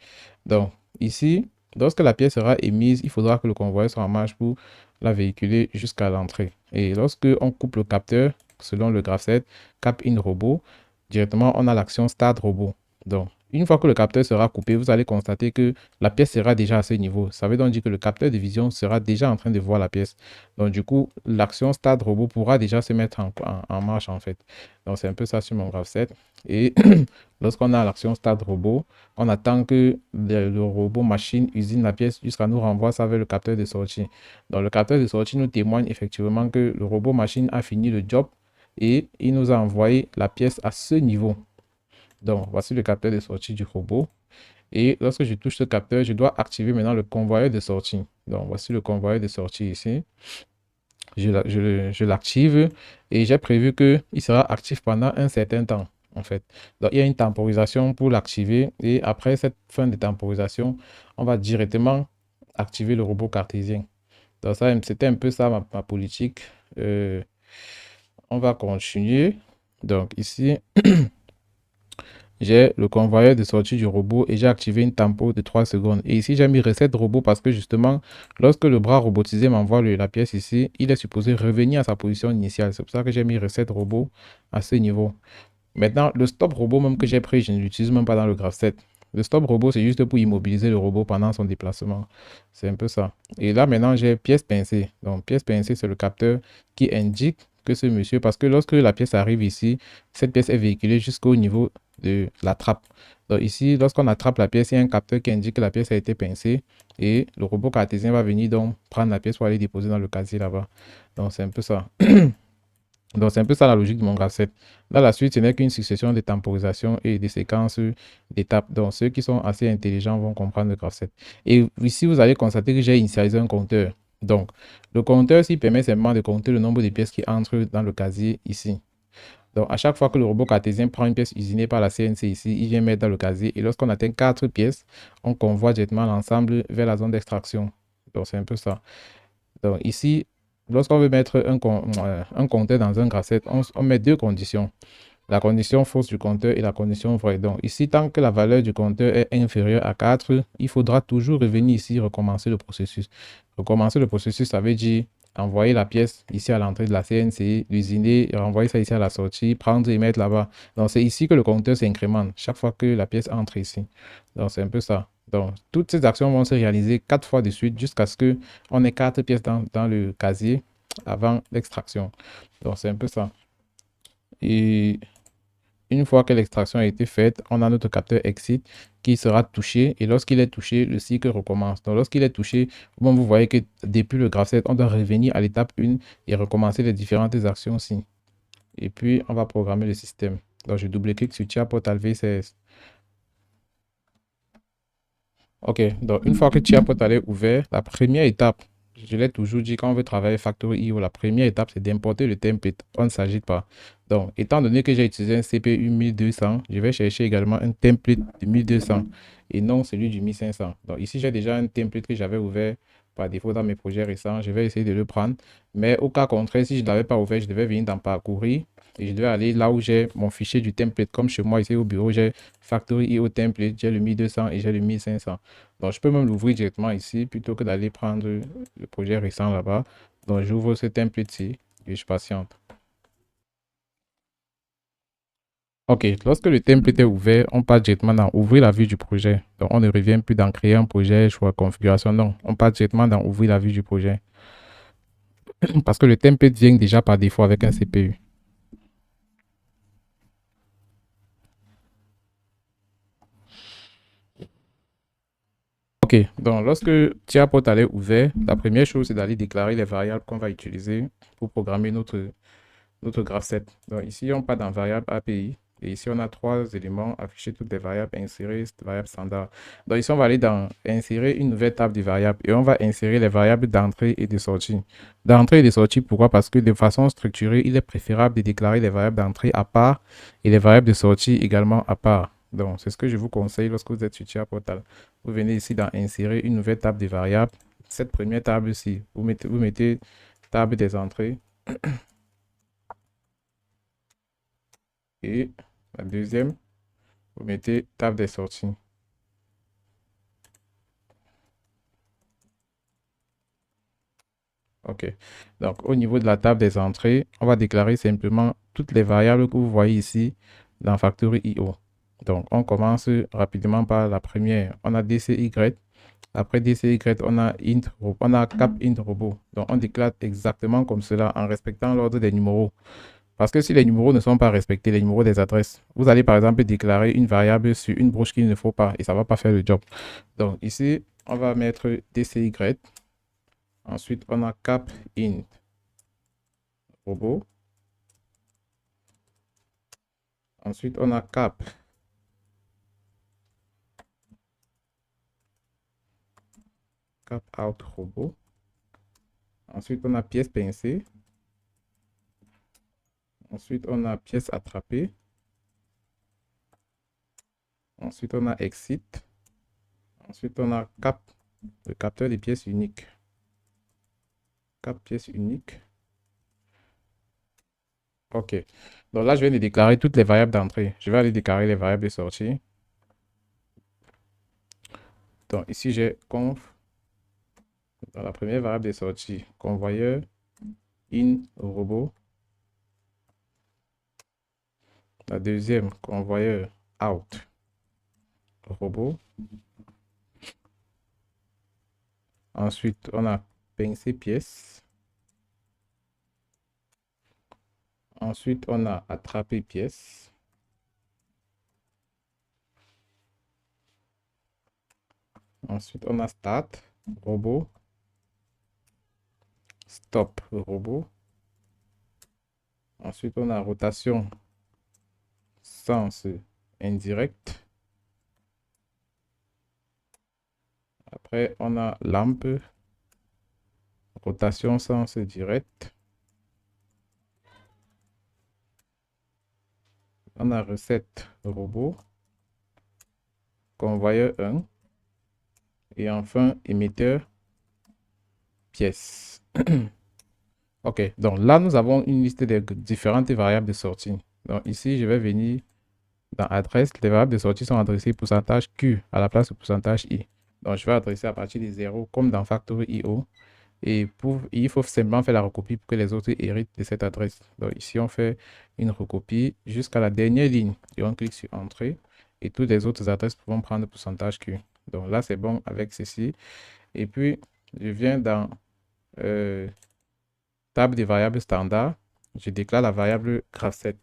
Donc ici, lorsque la pièce sera émise, il faudra que le convoyeur soit en marche pour la véhiculer jusqu'à l'entrée. Et lorsque on coupe le capteur, selon le graph 7, cap in robot, directement, on a l'action start robot. Donc, une fois que le capteur sera coupé, vous allez constater que la pièce sera déjà à ce niveau. Ça veut donc dire que le capteur de vision sera déjà en train de voir la pièce. Donc, du coup, l'action start robot pourra déjà se mettre en marche en fait. Donc, c'est un peu ça sur mon graph 7. Et lorsqu'on a l'action start robot, on attend que le robot machine usine la pièce jusqu'à nous renvoie ça vers le capteur de sortie. Donc, le capteur de sortie nous témoigne effectivement que le robot machine a fini le job et il nous a envoyé la pièce à ce niveau. Donc, voici le capteur de sortie du robot. Et lorsque je touche ce capteur, je dois activer maintenant le convoyeur de sortie. Donc, voici le convoyeur de sortie ici. Je l'active et j'ai prévu qu'il sera actif pendant un certain temps, en fait. Donc, il y a une temporisation pour l'activer et après cette fin de temporisation, on va directement activer le robot cartésien. Donc, ça, c'était un peu ça ma politique. On va continuer. Donc, ici, j'ai le convoyeur de sortie du robot et j'ai activé une tempo de 3 secondes. Et ici, j'ai mis reset robot parce que justement, lorsque le bras robotisé m'envoie la pièce ici, il est supposé revenir à sa position initiale. C'est pour ça que j'ai mis reset robot à ce niveau. Maintenant, le stop robot même que j'ai pris, je ne l'utilise même pas dans le graph 7. Le stop robot, c'est juste pour immobiliser le robot pendant son déplacement. C'est un peu ça. Et là, maintenant, j'ai pièce pincée. Donc, pièce pincée, c'est le capteur qui indique que ce monsieur, parce que lorsque la pièce arrive ici, cette pièce est véhiculée jusqu'au niveau de la trappe. Donc ici, lorsqu'on attrape la pièce, il y a un capteur qui indique que la pièce a été pincée et le robot cartésien va venir donc prendre la pièce pour aller déposer dans le casier là-bas. Donc c'est un peu ça. Donc, c'est un peu ça la logique de mon graph 7. Là, la suite, ce n'est qu'une succession de temporisation et de séquences d'étapes. Donc, ceux qui sont assez intelligents vont comprendre le graph 7. Et ici, vous allez constater que j'ai initialisé un compteur. Donc, le compteur, s'il permet simplement de compter le nombre de pièces qui entrent dans le casier ici. Donc, à chaque fois que le robot cartésien prend une pièce usinée par la CNC ici, il vient mettre dans le casier. Et lorsqu'on atteint 4 pièces, on convoie directement l'ensemble vers la zone d'extraction. Donc, c'est un peu ça. Donc ici, lorsqu'on veut mettre un compteur dans un graph 7, on met deux conditions. La condition fausse du compteur et la condition vraie. Donc ici, tant que la valeur du compteur est inférieure à 4, il faudra toujours revenir ici, recommencer le processus. Recommencer le processus, ça veut dire envoyer la pièce ici à l'entrée de la CNC, l'usiner, renvoyer ça ici à la sortie, prendre et mettre là-bas. Donc c'est ici que le compteur s'incrémente chaque fois que la pièce entre ici. Donc c'est un peu ça. Donc toutes ces actions vont se réaliser 4 fois de suite jusqu'à ce qu'on ait 4 pièces dans le casier avant l'extraction. Donc c'est un peu ça. Et une fois que l'extraction a été faite, on a notre capteur exit qui sera touché. Et lorsqu'il est touché, le cycle recommence. Donc, lorsqu'il est touché, bon, vous voyez que depuis le graph 7, on doit revenir à l'étape 1 et recommencer les différentes actions ici. Et puis, on va programmer le système. Donc, je double-clique sur Tia Portal V16. OK, donc une fois que Tia Portal est ouvert, la première étape, je l'ai toujours dit, quand on veut travailler Factory.io, la première étape, c'est d'importer le template. On ne s'agit pas. Donc, étant donné que j'ai utilisé un CPU 1200, je vais chercher également un template de 1200 et non celui du 1500. Donc, ici, j'ai déjà un template que j'avais ouvert par défaut dans mes projets récents. Je vais essayer de le prendre. Mais au cas contraire, si je ne l'avais pas ouvert, je devais venir dans Parcourir et je devais aller là où j'ai mon fichier du template. Comme chez moi, ici au bureau, j'ai Factory.io template, j'ai le 1200 et j'ai le 1500. Donc, je peux même l'ouvrir directement ici plutôt que d'aller prendre le projet récent là-bas. Donc, j'ouvre ce template-ci et je patiente. OK, lorsque le template est ouvert, on passe directement dans ouvrir la vue du projet. Donc, on ne revient plus dans créer un projet, choix configuration. Non, on passe directement dans ouvrir la vue du projet. Parce que le template vient déjà par défaut avec un CPU. OK, donc lorsque Tia Portal est ouvert, la première chose, c'est d'aller déclarer les variables qu'on va utiliser pour programmer notre notre graph set. Donc ici, on part dans variable API. Et ici, on a trois éléments, afficher toutes les variables, insérer variable standard. Donc ici, on va aller dans insérer une nouvelle table de variables et on va insérer les variables d'entrée et de sortie. D'entrée et de sortie, pourquoi? Parce que de façon structurée, il est préférable de déclarer les variables d'entrée à part et les variables de sortie également à part. Donc, c'est ce que je vous conseille lorsque vous êtes sur Tia Portal. Vous venez ici dans insérer une nouvelle table de variables. Cette première table-ci, vous mettez table des entrées. Et la deuxième, vous mettez table des sorties. OK. Donc, au niveau de la table des entrées, on va déclarer simplement toutes les variables que vous voyez ici dans Factory.io. Donc, on commence rapidement par la première. On a DCY. Après DCY, on a int, on a cap int robot. Donc, on déclare exactement comme cela en respectant l'ordre des numéros. Parce que si les numéros ne sont pas respectés, les numéros des adresses, vous allez par exemple déclarer une variable sur une broche qu'il ne faut pas et ça ne va pas faire le job. Donc ici, on va mettre DCY. Ensuite, on a cap int robot. Ensuite, on a cap out robot. Ensuite, on a pièce pincée. Ensuite, on a pièce attrapée. Ensuite, on a exit. Ensuite, on a cap, le capteur des pièces uniques. Cap pièce unique. OK. Donc là, je viens de déclarer toutes les variables d'entrée. Je vais aller déclarer les variables de sortie. Donc ici, j'ai conf. Dans la première variable de sortie, convoyeur in robot. La deuxième, convoyeur out robot. Ensuite, on a pincé pièce. Ensuite, on a attrapé pièce. Ensuite, on a start robot. Stop robot. Ensuite, on a rotation sens indirect. Après, on a lampe, rotation sens direct. On a recette robot, convoyeur 1 et enfin émetteur pièce. OK, donc là, nous avons une liste de différentes variables de sortie. Donc ici, je vais venir dans adresse. Les variables de sortie sont adressées pourcentage Q à la place de pourcentage I. Donc, je vais adresser à partir de 0 comme dans Factory.io. Et il faut simplement faire la recopie pour que les autres héritent de cette adresse. Donc ici, on fait une recopie jusqu'à la dernière ligne et on clique sur Entrée. Et toutes les autres adresses vont prendre pourcentage Q. Donc là, c'est bon avec ceci. Et puis, je viens dans table des variables standard. Je déclare la variable graph7.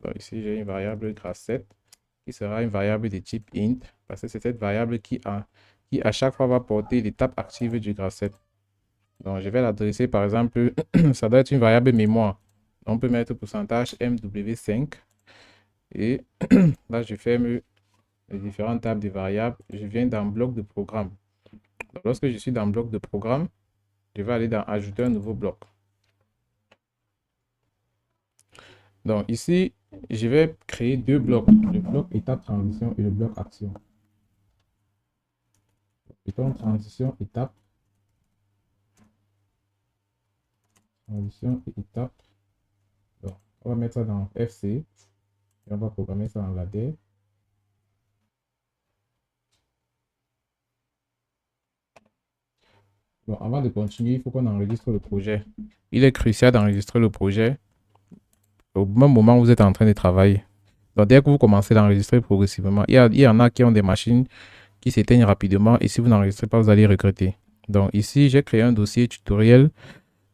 Donc ici, j'ai une variable graph7 qui sera une variable de type int parce que c'est cette variable qui à chaque fois va porter l'étape active du graph7. Donc, je vais l'adresser par exemple, ça doit être une variable mémoire. On peut mettre pourcentage MW5 et là, je ferme les différentes tables de variables. Je viens dans bloc de programme. Donc, lorsque je suis dans bloc de programme, je vais aller dans ajouter un nouveau bloc. Donc ici, je vais créer deux blocs, le bloc étape transition et le bloc action. Mettons transition étape. Transition et étape. Donc, on va mettre ça dans FC et on va programmer ça en ladder. Bon, avant de continuer, il faut qu'on enregistre le projet. Il est crucial d'enregistrer le projet au même moment où vous êtes en train de travailler. Donc, dès que vous commencez à l'enregistrer progressivement, il y en a qui ont des machines qui s'éteignent rapidement et si vous n'enregistrez pas, vous allez regretter. Donc, ici, j'ai créé un dossier tutoriel.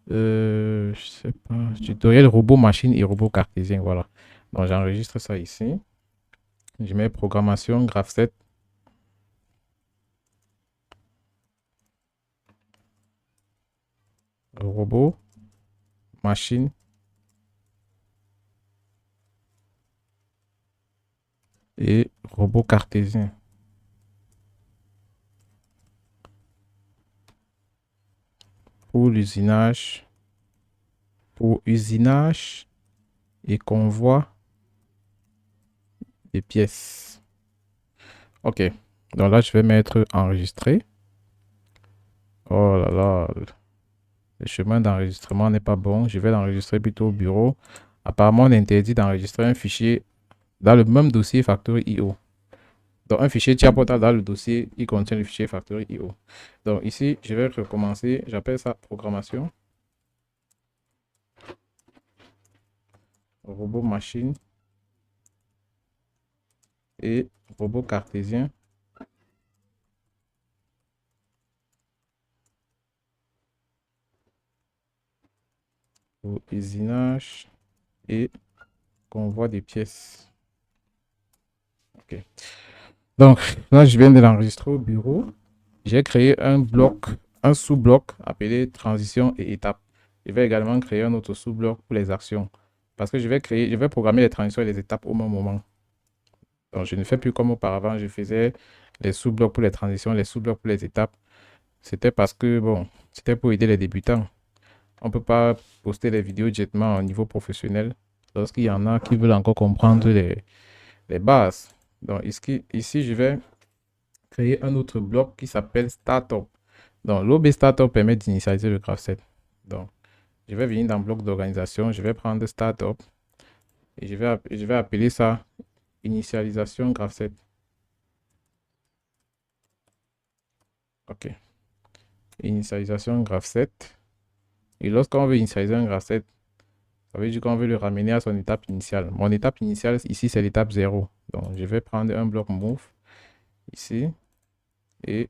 Je sais pas, tutoriel robot machine et robot cartésien. Voilà. Donc, j'enregistre ça ici. Je mets programmation graph7. Robot machine et robot cartésien. Pour l'usinage, et convoi des pièces. Ok, donc là je vais mettre enregistrer. Oh là là, le chemin d'enregistrement n'est pas bon. Je vais l'enregistrer plutôt au bureau. Apparemment, on interdit d'enregistrer un fichier dans le même dossier Factory.io. Donc, un fichier tiers portable dans le dossier, il contient le fichier Factory.io. Donc, ici, je vais recommencer. J'appelle ça programmation. Robot machine et robot cartésien. Pour usinage et convoi des pièces. Ok. Donc, là, je viens de l'enregistrer au bureau. J'ai créé un bloc, un sous-bloc appelé transition et étape. Je vais également créer un autre sous-bloc pour les actions. Parce que je vais programmer les transitions et les étapes au même moment. Donc, je ne fais plus comme auparavant. Je faisais les sous-blocs pour les transitions, les sous-blocs pour les étapes. C'était parce que, bon, c'était pour aider les débutants. On ne peut pas poster les vidéos directement au niveau professionnel lorsqu'il y en a qui veulent encore comprendre les bases. Donc, ici, je vais créer un autre bloc qui s'appelle Startup. Donc, l'OB Startup permet d'initialiser le graph7. Donc, je vais venir dans le bloc d'organisation, je vais prendre Startup et je vais appeler ça initialisation graph7. Ok. Initialisation graph7. Et lorsqu'on veut initialiser un graph7, ça veut dire qu'on veut le ramener à son étape initiale. Mon étape initiale, ici, c'est l'étape 0. Donc, je vais prendre un bloc move ici et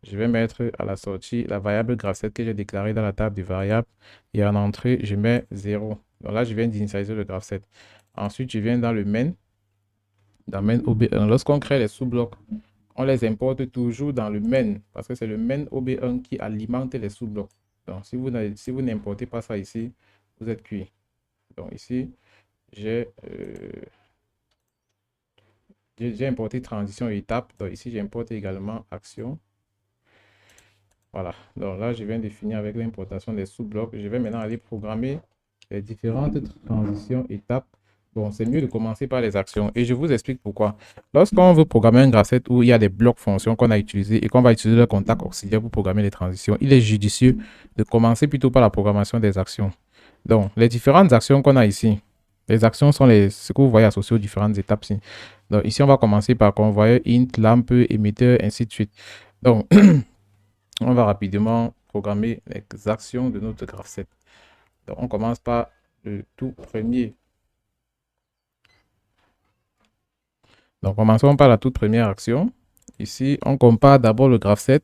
je vais mettre à la sortie la variable graph7 que j'ai déclarée dans la table de variables et en entrée, je mets 0. Donc là, je viens d'initialiser le graph7. Ensuite, je viens dans le main, dans main OB1. Lorsqu'on crée les sous-blocs, on les importe toujours dans le main parce que c'est le main OB1 qui alimente les sous-blocs. Donc, si vous n'importez pas ça ici, vous êtes cuit. Donc ici, j'ai importé transition et étape. Donc ici, j'importe également action. Voilà. Donc là, je viens de finir avec l'importation des sous-blocs. Je vais maintenant aller programmer les différentes transitions, étapes. Bon, c'est mieux de commencer par les actions. Et je vous explique pourquoi. Lorsqu'on veut programmer un graph7 où il y a des blocs fonctions qu'on a utilisés et qu'on va utiliser le contact auxiliaire pour programmer les transitions, il est judicieux de commencer plutôt par la programmation des actions. Donc, les différentes actions qu'on a ici, les actions sont ce que vous voyez associé aux différentes étapes. Donc, ici, on va commencer par convoyeur, int, lampe, émetteur, ainsi de suite. Donc, on va rapidement programmer les actions de notre graph7. Donc, on commence par le tout premier. Donc, commençons par la toute première action. Ici, on compare d'abord le graph7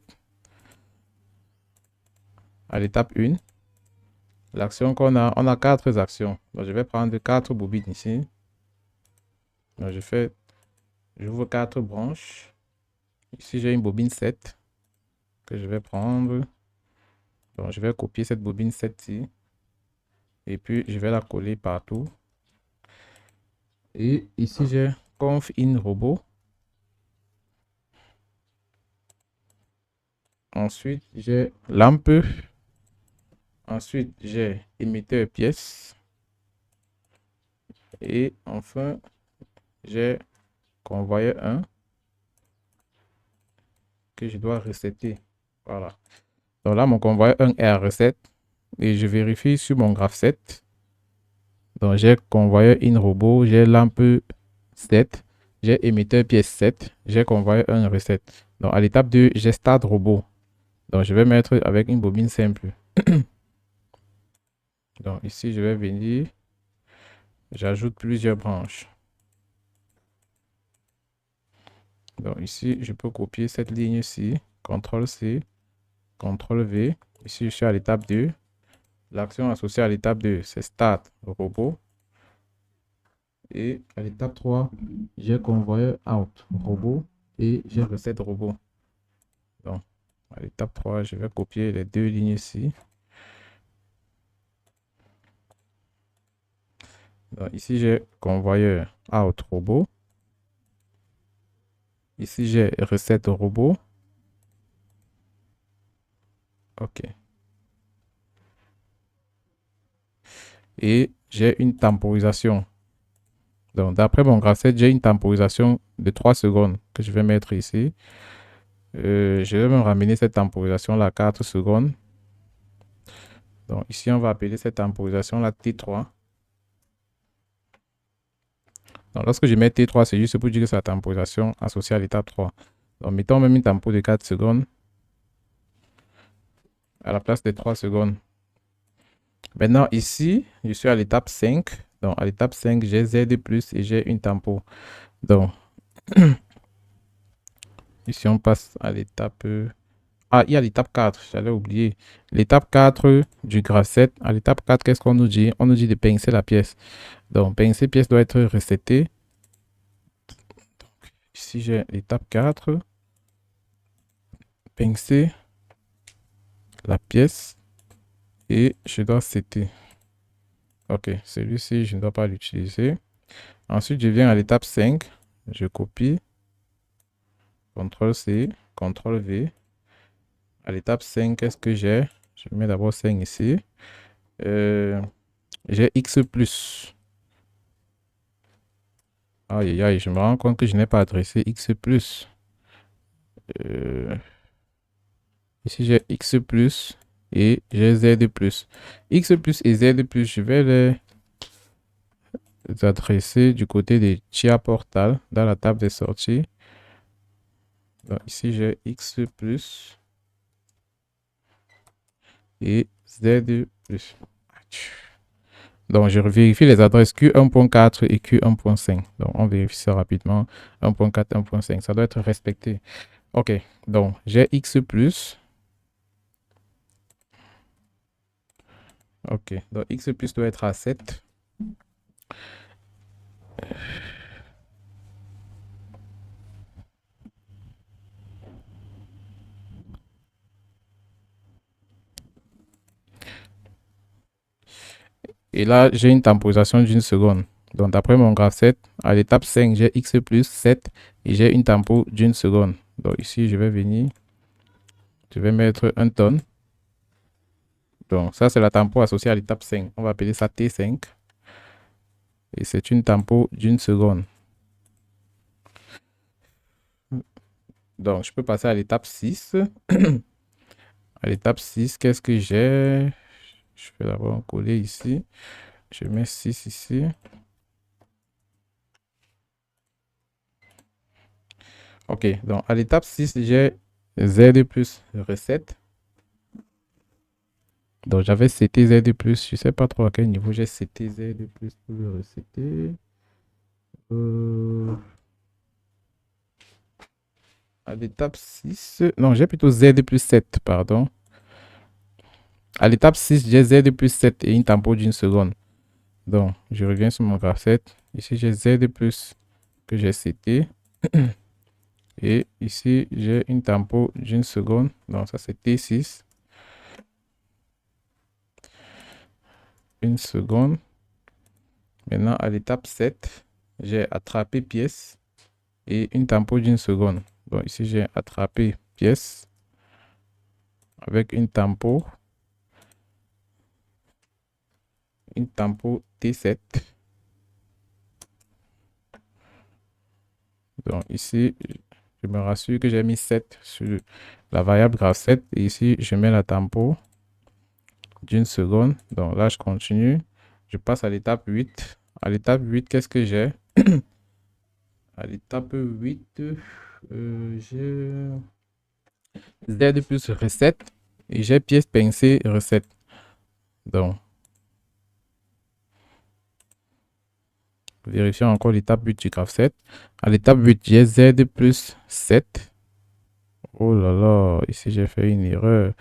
à l'étape 1. L'action qu'on a, on a 4 actions. Donc, je vais prendre 4 bobines ici. Donc, j'ouvre 4 branches. Ici, j'ai une bobine 7 que je vais prendre. Donc, je vais copier cette bobine 7-ci. Et puis, je vais la coller partout. Et ici, j'ai conf in robot. Ensuite, j'ai lampe. Ensuite, j'ai émetteur pièce. Et enfin, j'ai convoyeur 1 que je dois resetter. Voilà. Donc là, mon convoyeur 1 est à reset. Et je vérifie sur mon graph7. Donc, j'ai convoyeur in robot, j'ai lampe 7, j'ai émetteur pièce 7, j'ai convoyeur 1 reset. Donc, à l'étape 2, j'ai start robot. Donc, je vais mettre avec une bobine simple. Donc, ici, je vais venir, j'ajoute plusieurs branches. Donc, ici, je peux copier cette ligne-ci, CTRL-C, CTRL-V. Ici, je suis à l'étape 2. L'action associée à l'étape 2, c'est start robot. Et à l'étape 3, j'ai convoyeur out robot et j'ai recette robot. Donc, à l'étape 3, je vais copier les deux lignes ici. Donc, ici, j'ai convoyeur out robot. Ici, j'ai recette robot. OK. Et j'ai une temporisation. Donc, d'après mon graph-set, j'ai une temporisation de 3 secondes que je vais mettre ici. Je vais me ramener cette temporisation-là à 4 secondes. Donc, ici, on va appeler cette temporisation-là T3. Donc, lorsque je mets T3, c'est juste pour dire que c'est la temporisation associée à l'étape 3. Donc, mettons même une tempo de 4 secondes à la place des 3 secondes. Maintenant, ici, je suis à l'étape 5. Donc, à l'étape 5, j'ai Z plus et j'ai une tempo. Donc, ici, on passe à l'étape... Ah, il y a l'étape 4, j'allais oublier. L'étape 4 du graph 7. À l'étape 4, qu'est-ce qu'on nous dit? On nous dit de pincer la pièce. Donc, pincer pièce doit être resetée. Ici, j'ai l'étape 4. Pincer la pièce. Et je dois setter. Ok, celui-ci, je ne dois pas l'utiliser. Ensuite, je viens à l'étape 5. Je copie. CTRL-C, CTRL-V. À l'étape 5, qu'est-ce que j'ai? Je mets d'abord 5 ici. J'ai X plus. Aïe, aïe, je me rends compte que je n'ai pas adressé X plus. Ici, j'ai X plus et j'ai Z plus. X plus et Z plus, je vais les adresser du côté de Chia Portal dans la table des sorties. Donc, ici, j'ai X plus et Z plus. Donc, je vérifie les adresses Q1.4 et Q1.5. Donc, on vérifie ça rapidement. 1.4, 1.5. Ça doit être respecté. OK. Donc, j'ai X plus. OK. Donc, X plus doit être à 7. Et là, j'ai une temporisation d'une seconde. Donc, d'après mon graph 7, à l'étape 5, j'ai X plus 7 et j'ai une tempo d'une seconde. Donc, ici, je vais venir. Je vais mettre un tonne. Donc, ça, c'est la tempo associée à l'étape 5. On va appeler ça T5. Et c'est une tempo d'une seconde. Donc, je peux passer à l'étape 6. À l'étape 6, qu'est-ce que j'ai? Je vais d'abord coller ici. Je mets 6 ici. OK. Donc, à l'étape 6, j'ai Z plus recette. Donc, j'avais CTZ plus. Je ne sais pas trop à quel niveau j'ai CTZ plus pour le recetter. À l'étape 6. Non, j'ai plutôt Z plus 7, pardon. À l'étape 6, j'ai Z plus 7 et une tempo d'une seconde. Donc, je reviens sur mon graph 7. Ici, j'ai Z plus que j'ai CT. Et ici, j'ai une tempo d'une seconde. Donc, ça, c'est T6. Une seconde. Maintenant, à l'étape 7, j'ai attrapé pièce et une tempo d'une seconde. Donc, ici, j'ai attrapé pièce avec une tempo T7. Donc, ici, je me rassure que j'ai mis 7 sur la variable graph 7. Et ici, je mets la tempo d'une seconde. Donc là, je continue. Je passe à l'étape 8. À l'étape 8, qu'est-ce que j'ai? À l'étape 8, j'ai Z plus recette et j'ai pièce pincée recette. Donc, vérifions encore l'étape 8 du graph 7. À l'étape 8, j'ai Z plus 7. Oh là là, ici j'ai fait une erreur.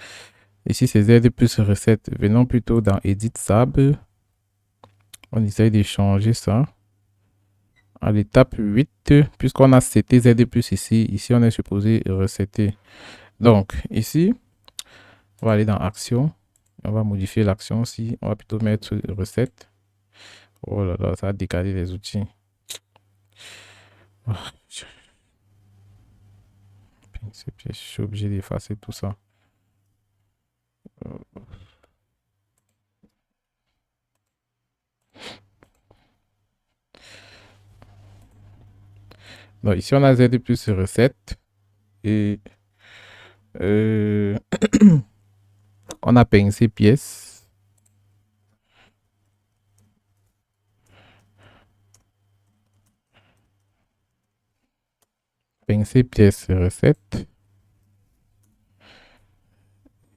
Ici c'est Z plus recette. Venons plutôt dans Edit Sable. On essaye de changer ça. À l'étape 8, puisqu'on a seté Z plus ici, on est supposé resetter. Donc, ici, on va aller dans Action. On va modifier l'action aussi. On va plutôt mettre recette. Oh là là, ça a décalé les outils. Ah, je suis obligé d'effacer tout ça. Donc ici, on a Z plus recette. Et on a pincé pièces. Pincé pièces recette.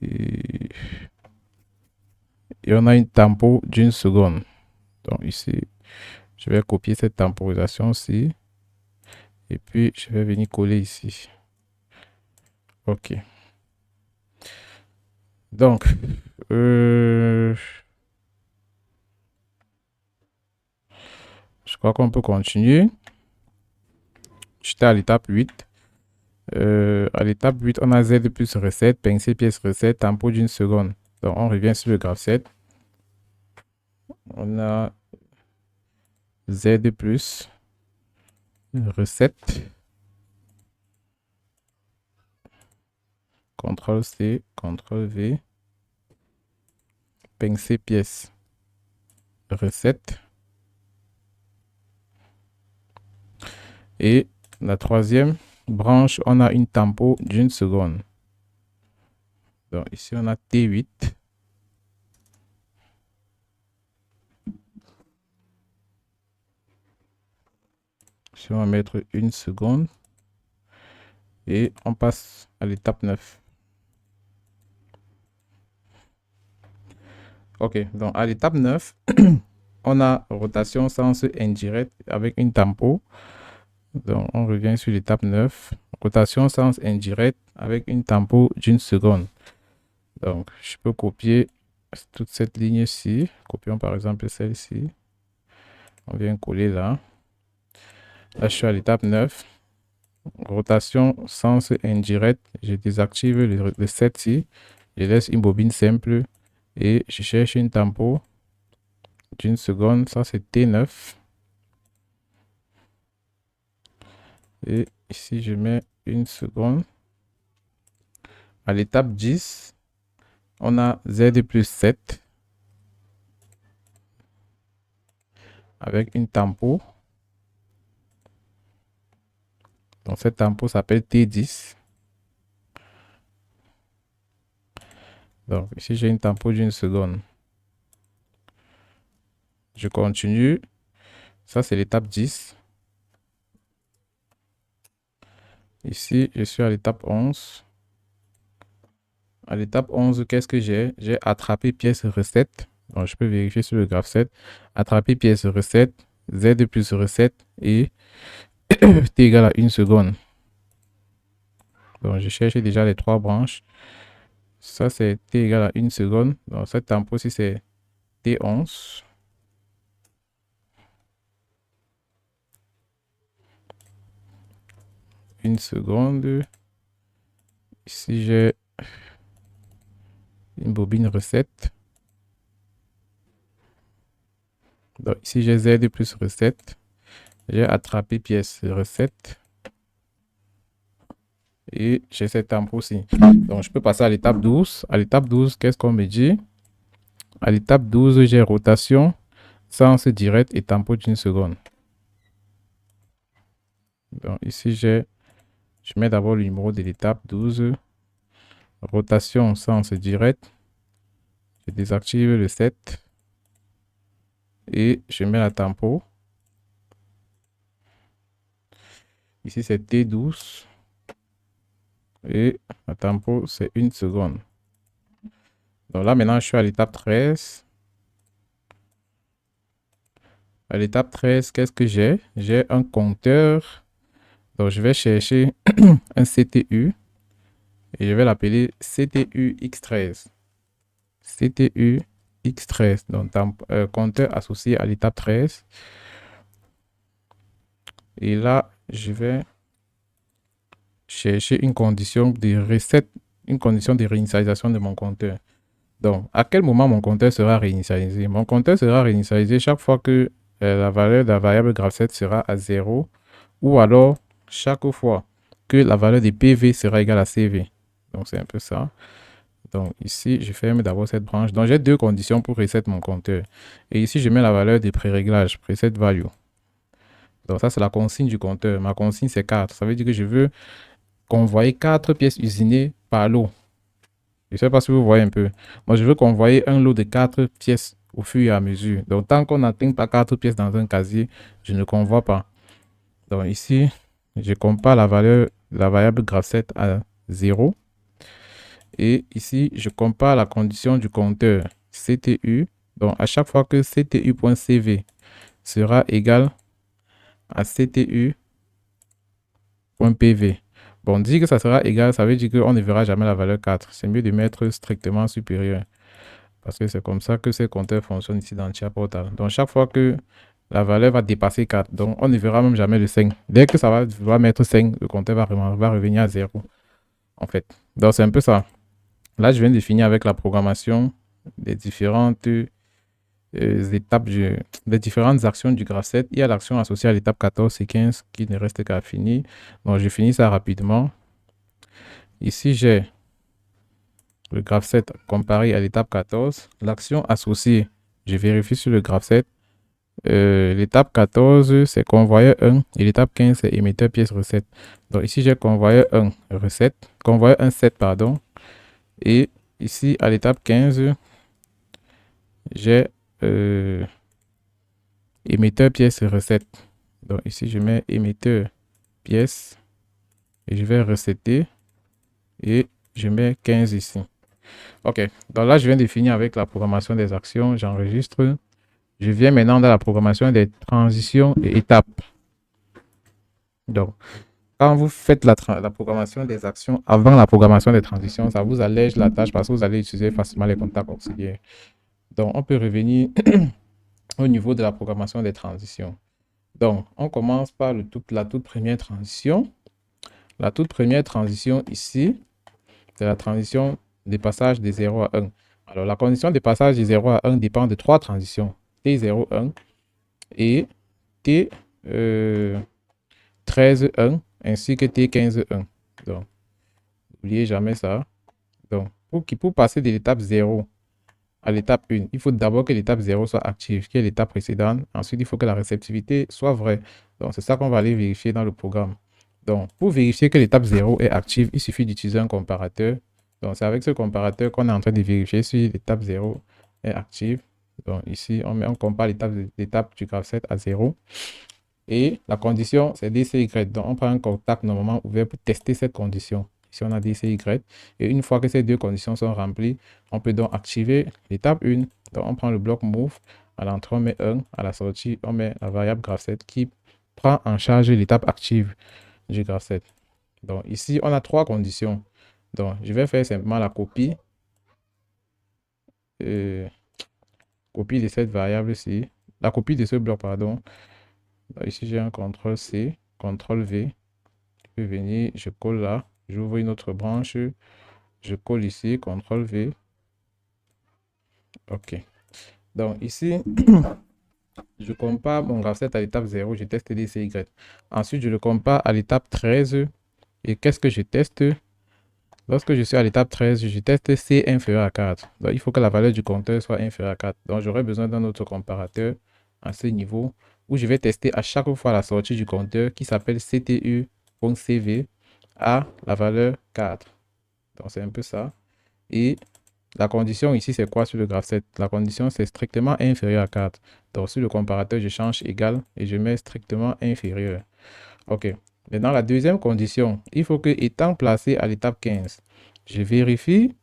Et on a une tempo d'une seconde. Donc ici, je vais copier cette temporisation-ci. Et puis, je vais venir coller ici. OK. Donc, je crois qu'on peut continuer. J'étais à l'étape 8. À l'étape 8, on a Z plus recette, pincé pièce recette, tempo d'une seconde. Donc, on revient sur le graphe 7. On a Z plus recette. CTRL-C, CTRL-V. Pincé pièce recette. Et la troisième branche, on a une tempo d'une seconde. Donc ici, on a T8. Ici, on va mettre une seconde. Et on passe à l'étape 9. OK, donc à l'étape 9, on a rotation sens indirect avec une tempo. Donc on revient sur l'étape 9. Rotation sens indirect avec une tempo d'une seconde. Donc je peux copier toute cette ligne-ci. Copions par exemple celle-ci. On vient coller là. Là, je suis à l'étape 9. Rotation sens indirect. Je désactive le set ci. Je laisse une bobine simple. Et je cherche une tempo d'une seconde. Ça, c'est T9. Et ici, je mets une seconde. À l'étape 10, on a Z plus 7 avec une tempo. Donc, cette tempo s'appelle T10. Donc, ici, j'ai une tempo d'une seconde. Je continue. Ça, c'est l'étape 10. Ici, je suis à l'étape 11. À l'étape 11, qu'est-ce que j'ai? J'ai attrapé pièce recette. Donc, je peux vérifier sur le graphe 7. Attraper pièce recette, Z plus recette et T égale à 1 seconde. Donc, je cherche déjà les trois branches. Ça, c'est T égale à 1 seconde. Donc, cette tempo-ci, c'est T11. Une seconde. Ici, j'ai une bobine recette. Donc, ici, j'ai Z plus recette. J'ai attrapé pièce recette. Et j'ai cette tempo-ci. Donc, je peux passer à l'étape 12. À l'étape 12, qu'est-ce qu'on me dit? À l'étape 12, j'ai rotation, sens direct et tempo d'une seconde. Donc, ici, je mets d'abord le numéro de l'étape 12. Rotation, sens direct. Je désactive le 7. Et je mets la tempo. Ici, c'est T12. Et la tempo, c'est 1 seconde. Donc là, maintenant, je suis à l'étape 13. À l'étape 13, qu'est-ce que j'ai? J'ai un compteur. Donc, je vais chercher un CTU. Et je vais l'appeler CTU X13. CTU X13. Donc, compteur associé à l'étape 13. Et là, je vais chercher une condition de reset, une condition de réinitialisation de mon compteur. Donc, à quel moment mon compteur sera réinitialisé? Mon compteur sera réinitialisé chaque fois que la valeur de la variable graph7 sera à 0 ou alors chaque fois que la valeur de PV sera égale à CV. Donc, c'est un peu ça. Donc, ici, je ferme d'abord cette branche. Donc, j'ai deux conditions pour reset mon compteur. Et ici, je mets la valeur des pré-réglages, preset value. Donc, ça, c'est la consigne du compteur. Ma consigne, c'est 4. Ça veut dire que je veux convoyer 4 pièces usinées par lot. Je ne sais pas si vous voyez un peu. Moi, je veux convoyer un lot de 4 pièces au fur et à mesure. Donc, tant qu'on n'atteint pas 4 pièces dans un casier, je ne convoie pas. Donc, ici, je compare la valeur, la variable graph7 à 0. Et ici, je compare la condition du compteur CTU. Donc, à chaque fois que CTU.CV sera égal à CTU.PV. Bon, dit que ça sera égal, ça veut dire qu'on ne verra jamais la valeur 4. C'est mieux de mettre strictement supérieur. Parce que c'est comme ça que ces compteurs fonctionnent ici dans TiaPortal. Donc, chaque fois que la valeur va dépasser 4, donc on ne verra même jamais le 5. Dès que ça va mettre 5, le compteur va revenir à 0. En fait. Donc, c'est un peu ça. Là, je viens de finir avec la programmation des différentes étapes, des différentes actions du graph7. Il y a l'action associée à l'étape 14 et 15 qui ne reste qu'à finir. Donc, je finis ça rapidement. Ici, j'ai le graph7 comparé à l'étape 14. L'action associée, je vérifie sur le graph7. L'étape 14, c'est convoyeur 1 et l'étape 15, c'est émetteur pièce recette. Donc, ici, j'ai convoyeur 1 recette, convoyeur 1 7, pardon. Et ici, à l'étape 15, j'ai émetteur pièce recette. Donc ici, je mets émetteur pièce et je vais recetter et je mets 15 ici. Ok, donc là, je viens de finir avec la programmation des actions. J'enregistre. Je viens maintenant dans la programmation des transitions et étapes. Donc, quand vous faites la programmation des actions avant la programmation des transitions, ça vous allège la tâche parce que vous allez utiliser facilement les contacts auxiliaires. Donc, on peut revenir au niveau de la programmation des transitions. Donc, on commence par la toute première transition. La toute première transition ici, c'est la transition des passages de 0 à 1. Alors, la condition de passage de 0 à 1 dépend de trois transitions. T01 et T13.1 ainsi que T15.1. Donc, n'oubliez jamais ça. Donc, pour passer de l'étape 0 à l'étape 1, il faut d'abord que l'étape 0 soit active, qui est l'étape précédente. Ensuite, il faut que la réceptivité soit vraie. Donc, c'est ça qu'on va aller vérifier dans le programme. Donc, pour vérifier que l'étape 0 est active, il suffit d'utiliser un comparateur. Donc, c'est avec ce comparateur qu'on est en train de vérifier si l'étape 0 est active. Donc, ici, on compare l'étape du graph7 à 0. Et la condition, c'est DCY. Donc, on prend un contact normalement ouvert pour tester cette condition. Ici, on a DCY. Et une fois que ces deux conditions sont remplies, on peut donc activer l'étape 1. Donc, on prend le bloc move. À l'entrée, on met 1. À la sortie, on met la variable graph7 qui prend en charge l'étape active du graph7. Donc, ici, on a trois conditions. Donc, je vais faire simplement la copie. Copie de cette variable-ci. La copie de ce bloc, pardon. Donc, ici, j'ai un CTRL-C, CTRL-V. Je peux venir, je colle là. J'ouvre une autre branche. Je colle ici, CTRL-V. OK. Donc, ici, je compare mon graph7 à l'étape 0. Je teste DCY. Ensuite, je le compare à l'étape 13. Et qu'est-ce que je teste? Lorsque je suis à l'étape 13, je teste C inférieur à 4. Donc, il faut que la valeur du compteur soit inférieure à 4. Donc, j'aurai besoin d'un autre comparateur à ce niveau où je vais tester à chaque fois la sortie du compteur qui s'appelle CTU.CV à la valeur 4. Donc, c'est un peu ça. Et la condition ici, c'est quoi sur le graph7? La condition, c'est strictement inférieur à 4. Donc, sur le comparateur, je change égal et je mets strictement inférieur. OK. Maintenant, la deuxième condition, il faut que, étant placé à l'étape 15, je vérifie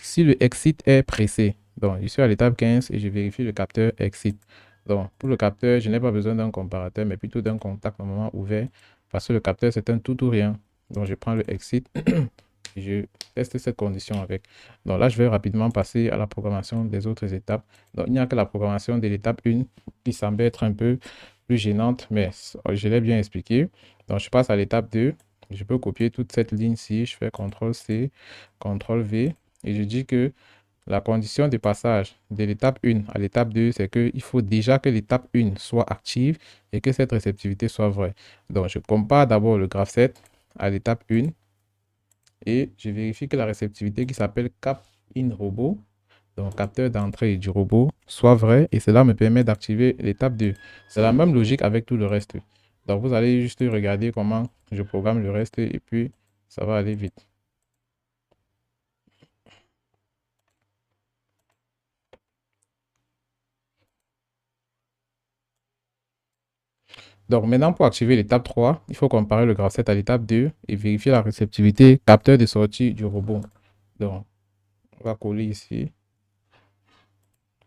si le exit est pressé. Donc, je suis à l'étape 15 et je vérifie le capteur exit. Donc, pour le capteur, je n'ai pas besoin d'un comparateur, mais plutôt d'un contact normalement ouvert, parce que le capteur, c'est un tout ou rien. Donc, je prends le exit et je teste cette condition avec. Donc, là, je vais rapidement passer à la programmation des autres étapes. Donc, il n'y a que la programmation de l'étape 1 qui semble être un peu plus gênante, mais je l'ai bien expliqué. Donc, je passe à l'étape 2. Je peux copier toute cette ligne-ci. Je fais CTRL-C, CTRL-V. et je dis que la condition de passage de l'étape 1 à l'étape 2, c'est qu'il faut déjà que l'étape 1 soit active et que cette réceptivité soit vraie. Donc, je compare d'abord le graph set à l'étape 1 et je vérifie que la réceptivité qui s'appelle cap in robot, donc capteur d'entrée du robot, soit vraie et cela me permet d'activer l'étape 2. C'est la même logique avec tout le reste. Donc, vous allez juste regarder comment je programme le reste et puis ça va aller vite. Donc maintenant, pour activer l'étape 3, il faut comparer le graph set à l'étape 2 et vérifier la réceptivité capteur de sortie du robot. Donc, on va coller ici.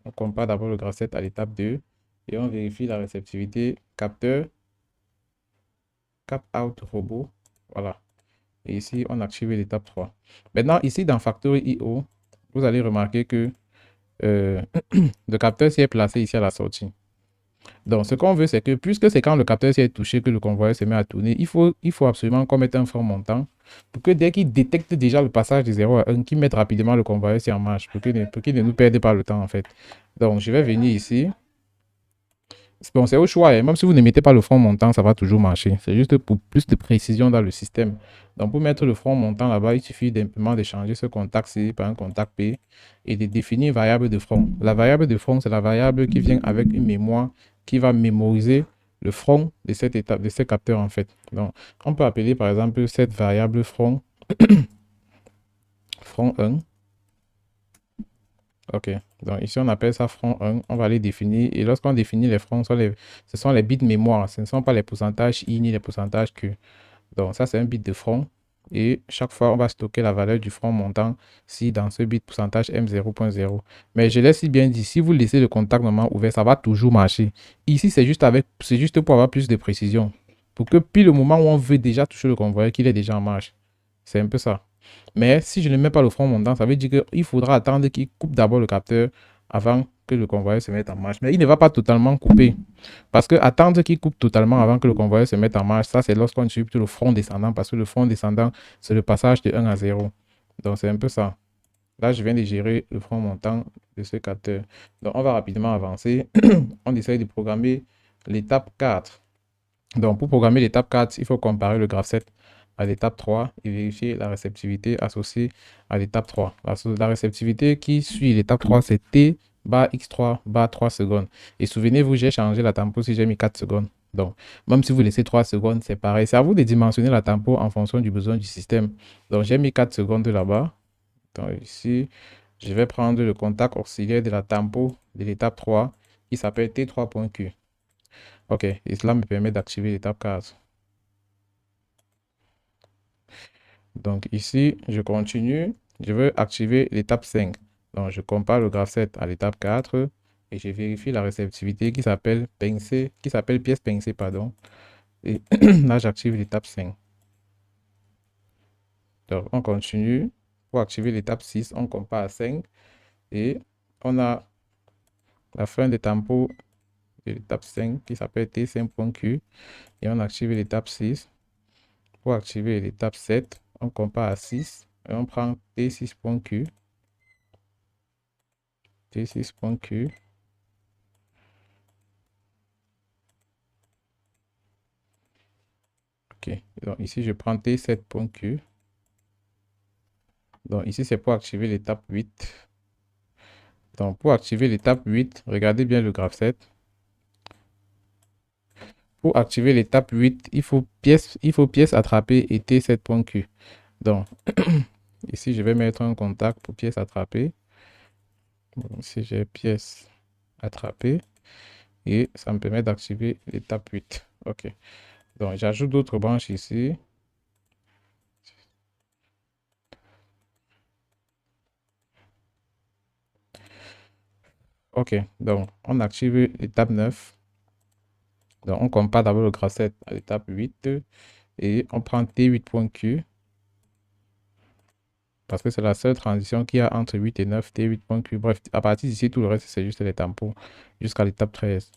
On compare d'abord le graph set à l'étape 2 et on vérifie la réceptivité capteur cap out robot. Voilà. Et ici, on active l'étape 3. Maintenant, ici, dans Factory IO, vous allez remarquer que le capteur s'y est placé ici à la sortie. Donc, ce qu'on veut, c'est que puisque c'est quand le capteur s'est touché que le convoyeur se met à tourner, il faut absolument qu'on mette un frein montant pour que dès qu'il détecte déjà le passage de 0 à 1, qu'il mette rapidement le convoyeur en marche pour qu'il ne nous perde pas le temps en fait. Donc, je vais venir ici. Bon, c'est au choix, hein. Même si vous ne mettez pas le front montant, ça va toujours marcher. C'est juste pour plus de précision dans le système. Donc, pour mettre le front montant là-bas, il suffit simplement de changer ce contact C par un contact P et de définir une variable de front. La variable de front, c'est la variable qui vient avec une mémoire qui va mémoriser le front de cette étape, de ce capteur en fait. Donc, on peut appeler par exemple cette variable front, front 1. Ok, donc ici on appelle ça front 1, on va les définir et lorsqu'on définit les fronts, ce sont les bits mémoire, ce ne sont pas les pourcentages I ni les pourcentages Q. Donc ça c'est un bit de front et chaque fois on va stocker la valeur du front montant si dans ce bit pourcentage M0.0. Mais je l'ai si bien dit, si vous laissez le contact normalement ouvert, ça va toujours marcher. Ici c'est juste pour avoir plus de précision, pour que puis le moment où on veut déjà toucher le convoyeur, qu'il est déjà en marche. C'est un peu ça. Mais si je ne mets pas le front montant, ça veut dire qu'il faudra attendre qu'il coupe d'abord le capteur avant que le convoyeur se mette en marche. Mais il ne va pas totalement couper. Parce que attendre qu'il coupe totalement avant que le convoyeur se mette en marche, ça c'est lorsqu'on utilise plutôt le front descendant. Parce que le front descendant, c'est le passage de 1 à 0. Donc c'est un peu ça. Là, je viens de gérer le front montant de ce capteur. Donc on va rapidement avancer. On essaye de programmer l'étape 4. Donc, pour programmer l'étape 4, il faut comparer le graph set à l'étape 3 et vérifier la réceptivité associée à l'étape 3. La réceptivité qui suit l'étape 3, c'est T bar X3 bar 3 secondes. Et souvenez-vous, j'ai changé la tempo si j'ai mis 4 secondes. Donc, même si vous laissez 3 secondes, c'est pareil. C'est à vous de dimensionner la tempo en fonction du besoin du système. Donc, j'ai mis 4 secondes là-bas. Donc, ici, je vais prendre le contact auxiliaire de la tempo de l'étape 3 qui s'appelle T3.Q. Ok, et cela me permet d'activer l'étape 4. Donc ici, je continue. Je veux activer l'étape 5. Donc je compare le graph set à l'étape 4 et je vérifie la réceptivité qui s'appelle pièce pincée, pardon. Et là, j'active l'étape 5. Donc on continue. Pour activer l'étape 6, on compare à 5 et on a la fin de tempo de l'étape 5 qui s'appelle T5.Q et on active l'étape 6. Pour activer l'étape 7, on compare à 6 et on prend T6.Q. T6.Q. Ok, donc ici je prends T7.Q. Donc ici c'est pour activer l'étape 8. Donc pour activer l'étape 8, regardez bien le graph set. Pour activer l'étape 8, il faut pièce attrapée et T7.Q. Donc ici je vais mettre un contact pour pièce attrapée. Donc, ici j'ai pièce attrapée et ça me permet d'activer l'étape 8. Ok. Donc j'ajoute d'autres branches ici. Ok, donc on active l'étape 9. Donc on compare d'abord le graph set à l'étape 8 et on prend T8.Q parce que c'est la seule transition qu'il y a entre 8 et 9, T8.Q. Bref, à partir d'ici, tout le reste, c'est juste les tampons jusqu'à l'étape 13.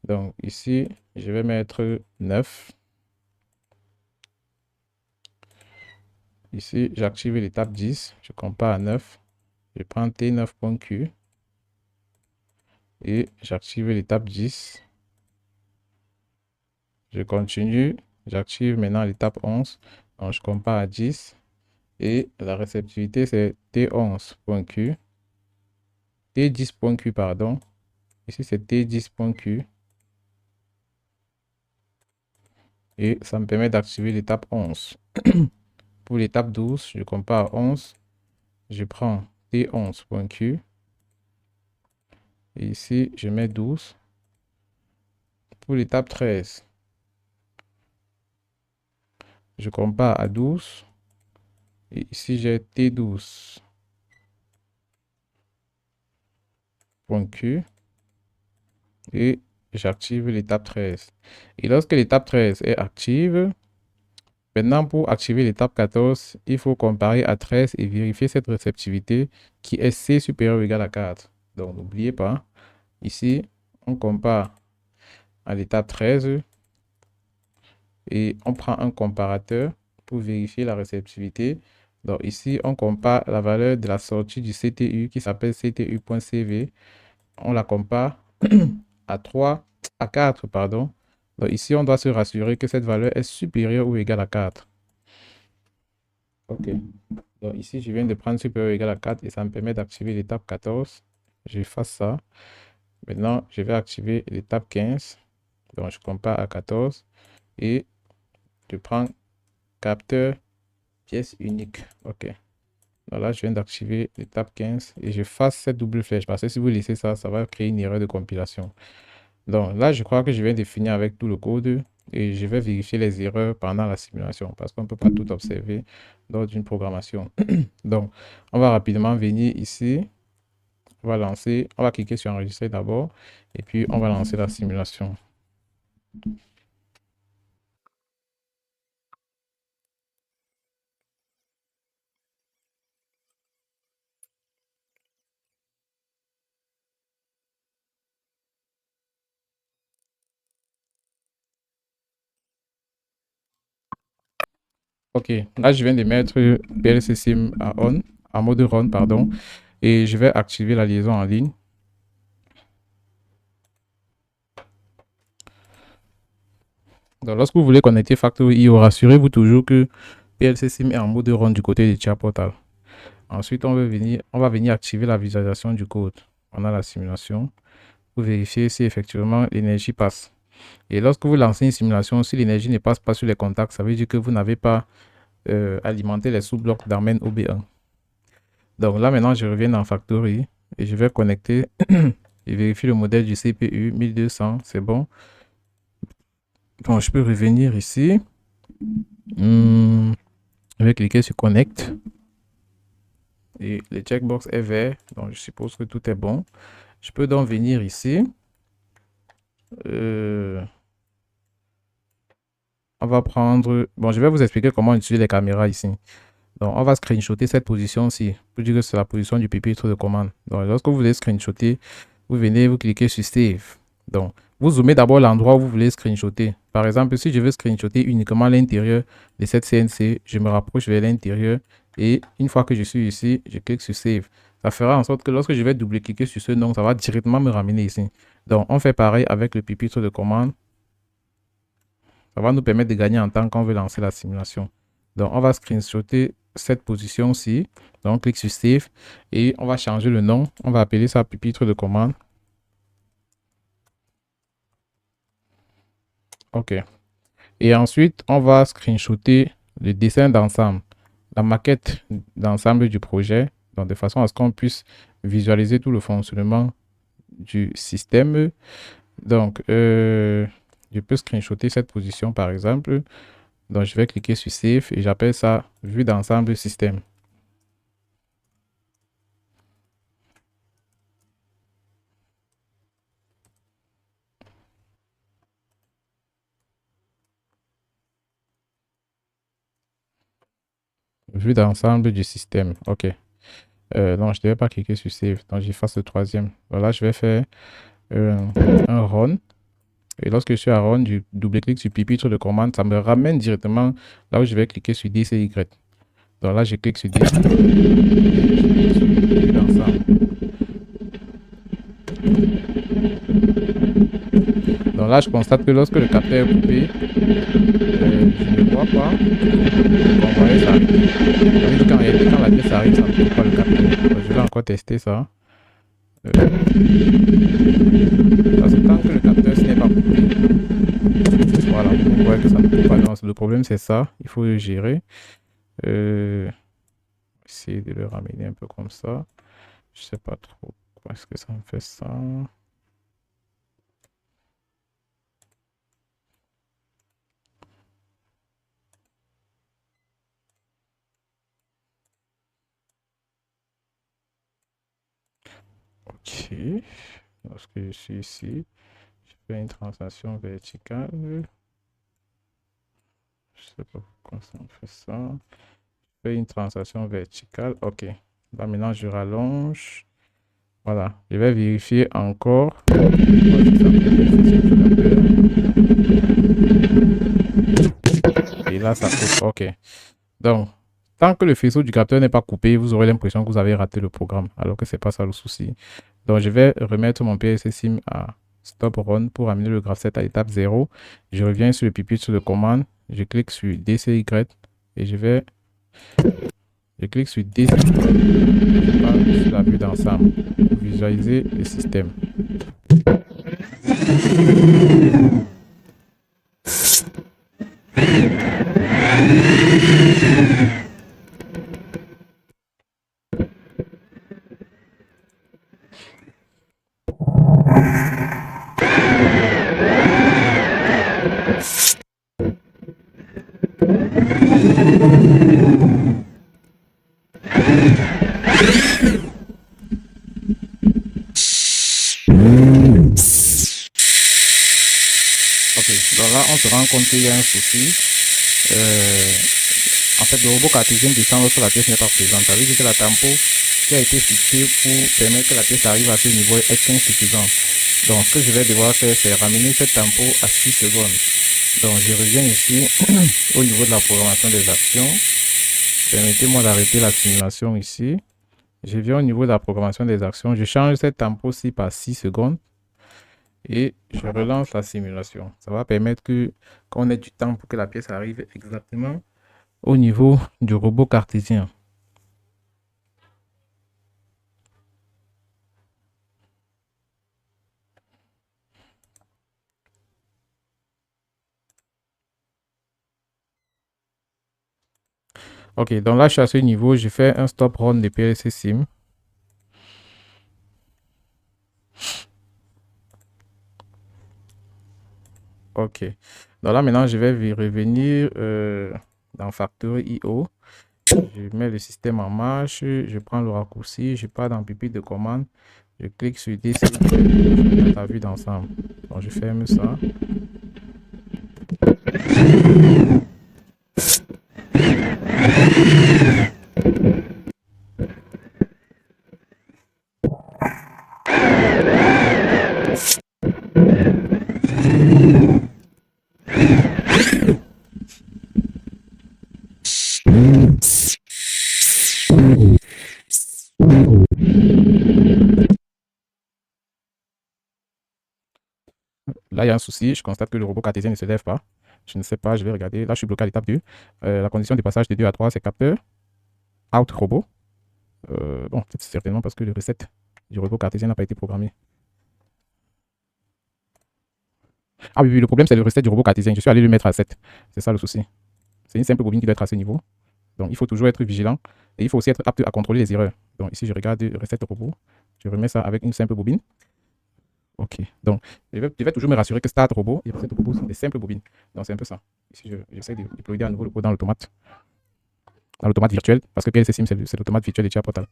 Donc ici, je vais mettre 9. Ici, j'active l'étape 10. Je compare à 9. Je prends T9.Q et j'active l'étape 10. Je continue, j'active maintenant l'étape 11. Donc, je compare à 10 et la réceptivité c'est T11.Q, T10.Q, pardon. Ici c'est T10.Q et ça me permet d'activer l'étape 11. Pour l'étape 12, je compare à 11. Je prends T11.Q et ici je mets 12. Pour l'étape 13, je compare à 12 et ici j'ai T12.Q et j'active l'étape 13. Et lorsque l'étape 13 est active, maintenant pour activer l'étape 14, il faut comparer à 13 et vérifier cette réceptivité qui est C supérieur ou égal à 4. Donc n'oubliez pas, ici on compare à l'étape 13 et on prend un comparateur pour vérifier la réceptivité. Donc ici on compare la valeur de la sortie du CTU qui s'appelle CTU.CV. On la compare à 4, pardon. Donc ici, on doit se rassurer que cette valeur est supérieure ou égale à 4. OK. Donc ici, je viens de prendre supérieur ou égal à 4 et ça me permet d'activer l'étape 14. J'efface ça. Maintenant, je vais activer l'étape 15. Donc, je compare à 14 et je prends capteur pièce unique. OK. Donc là, je viens d'activer l'étape 15 et je fasse cette double flèche parce que si vous laissez ça, ça va créer une erreur de compilation. Donc là, je crois que je viens de finir avec tout le code et je vais vérifier les erreurs pendant la simulation parce qu'on ne peut pas tout observer lors d'une programmation. Donc, on va rapidement venir ici. On va lancer, on va cliquer sur enregistrer d'abord et puis on va lancer la simulation. Ok, là je viens de mettre PLC Sim à on, en mode run, pardon, et je vais activer la liaison en ligne. Donc lorsque vous voulez connecter Factory.io, rassurez-vous toujours que PLC Sim est en mode run du côté de Chiaportal. Ensuite, on va venir activer la visualisation du code. On a la simulation pour vérifier si effectivement l'énergie passe. Et lorsque vous lancez une simulation, si l'énergie ne passe pas sur les contacts, ça veut dire que vous n'avez pas alimenté les sous-blocs d'Armen OB1. Donc là, maintenant, je reviens dans Factory et je vais connecter et vérifier le modèle du CPU 1200. C'est bon. Donc, je peux revenir ici. Je vais cliquer sur Connect. Et le checkbox est vert. Donc, je suppose que tout est bon. Je peux donc venir ici. On va prendre... Bon, je vais vous expliquer comment utiliser les caméras ici. Donc, on va screenshotter cette position-ci pour dire que c'est la position du pupitre de commande. Donc, lorsque vous voulez screenshotter, vous venez, vous cliquez sur Save. Donc, vous zoomez d'abord l'endroit où vous voulez screenshotter. Par exemple, si je veux screenshotter uniquement l'intérieur de cette CNC, je me rapproche vers l'intérieur et une fois que je suis ici, je clique sur Save. Ça fera en sorte que lorsque je vais double-cliquer sur ce nom, ça va directement me ramener ici. Donc, on fait pareil avec le pupitre de commande. Ça va nous permettre de gagner en temps quand on veut lancer la simulation. Donc, on va screenshotter cette position-ci. Donc, on clique sur Save et on va changer le nom. On va appeler ça pupitre de commande. OK. Et ensuite, on va screenshotter le dessin d'ensemble, la maquette d'ensemble du projet, donc de façon à ce qu'on puisse visualiser tout le fonctionnement du système. Donc, je peux screenshotter cette position par exemple. Donc, je vais cliquer sur Save et j'appelle ça vue d'ensemble système. Vue d'ensemble du système. OK. Non, je ne devais pas cliquer sur Save. Donc, j'efface le troisième. Voilà, je vais faire un run. Et lorsque je suis à run, je double-clique sur pupitre de commande. Ça me ramène directement là où je vais cliquer sur DCY. Donc là, je clique sur DCY. Donc là, je constate que lorsque le capteur est coupé, je ne vois pas le convoyeur s'arrêter. Quand la pièce arrive, ça ne coupe pas le capteur. Donc, je vais encore tester ça. Parce que tant que le capteur n'est pas coupé, voilà, vous voyez que ça ne coupe pas. Donc, le problème, c'est ça. Il faut le gérer. Essayer de le ramener un peu comme ça. Je sais pas trop pourquoi est-ce que ça me fait ça. Ok. Lorsque je suis ici, je fais une translation verticale. Je sais pas pourquoi ça me fait ça. Je fais une translation verticale. Ok. Là maintenant je rallonge. Voilà. Je vais vérifier encore. Et là ça coupe. Ok. Donc, tant que le faisceau du capteur n'est pas coupé, vous aurez l'impression que vous avez raté le programme, alors que c'est pas ça le souci. Donc, je vais remettre mon PLC Sim à Stop Run pour amener le graph set à l'étape 0. Je reviens sur le pupitre sur le commande, je clique sur DCY et je clique sur DCY. Je pars sur la vue d'ensemble pour visualiser le système. Ok, donc là on se rend compte qu'il y a un souci. En fait, le robot cartésien descend lorsque la pièce n'est pas présente. Ça veut dire que la tempo qui a été fixée pour permettre que la pièce arrive à ce niveau est insuffisante. Donc, ce que je vais devoir faire, c'est ramener cette tempo à 6 secondes. Donc, je reviens ici au niveau de la programmation des actions. Permettez-moi d'arrêter la simulation ici. Je viens au niveau de la programmation des actions. Je change cette tempo-ci par 6 secondes. Et je relance la simulation. Ça va permettre qu'on ait du temps pour que la pièce arrive exactement au niveau du robot cartésien. Ok, donc là je suis à ce niveau, je fais un stop run de PLC Sim. Ok, donc là maintenant je vais revenir dans Factory IO. Je mets le système en marche, je prends le raccourci, je pars dans pupitre de commande, je clique sur DC, je mets la vue d'ensemble. Donc je ferme ça. Là, il y a un souci. Je constate que le robot cartésien ne se lève pas. Je ne sais pas, je vais regarder. Là, je suis bloqué à l'étape 2. La condition de passage de 2 à 3, c'est capteur, out robot. Bon, c'est certainement parce que le reset du robot cartésien n'a pas été programmé. Ah oui, le problème, c'est le reset du robot cartésien. Je suis allé le mettre à 7. C'est ça le souci. C'est une simple bobine qui doit être à ce niveau. Donc, il faut toujours être vigilant. Et il faut aussi être apte à contrôler les erreurs. Donc, ici, je regarde le reset robot. Je remets ça avec une simple bobine. Ok, donc je vais toujours me rassurer que start robot et reset robot sont des simples bobines. Donc, c'est un peu ça. Ici, j'essaie de déployer à nouveau le code dans l'automate. Dans l'automate virtuel, parce que PLC Sim, c'est l'automate virtuel de Chia Portal.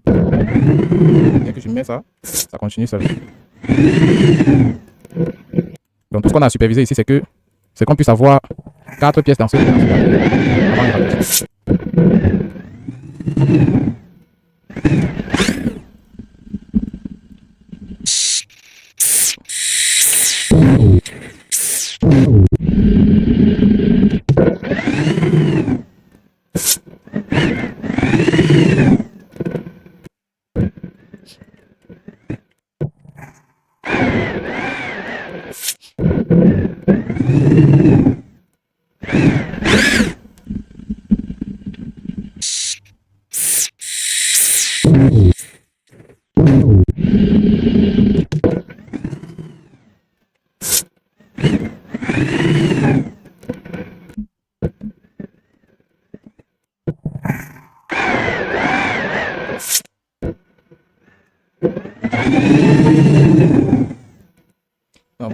Dès que je mets ça, ça continue seul. Donc, tout ce qu'on a supervisé ici, c'est qu'on puisse avoir 4 pièces dans ce Donc,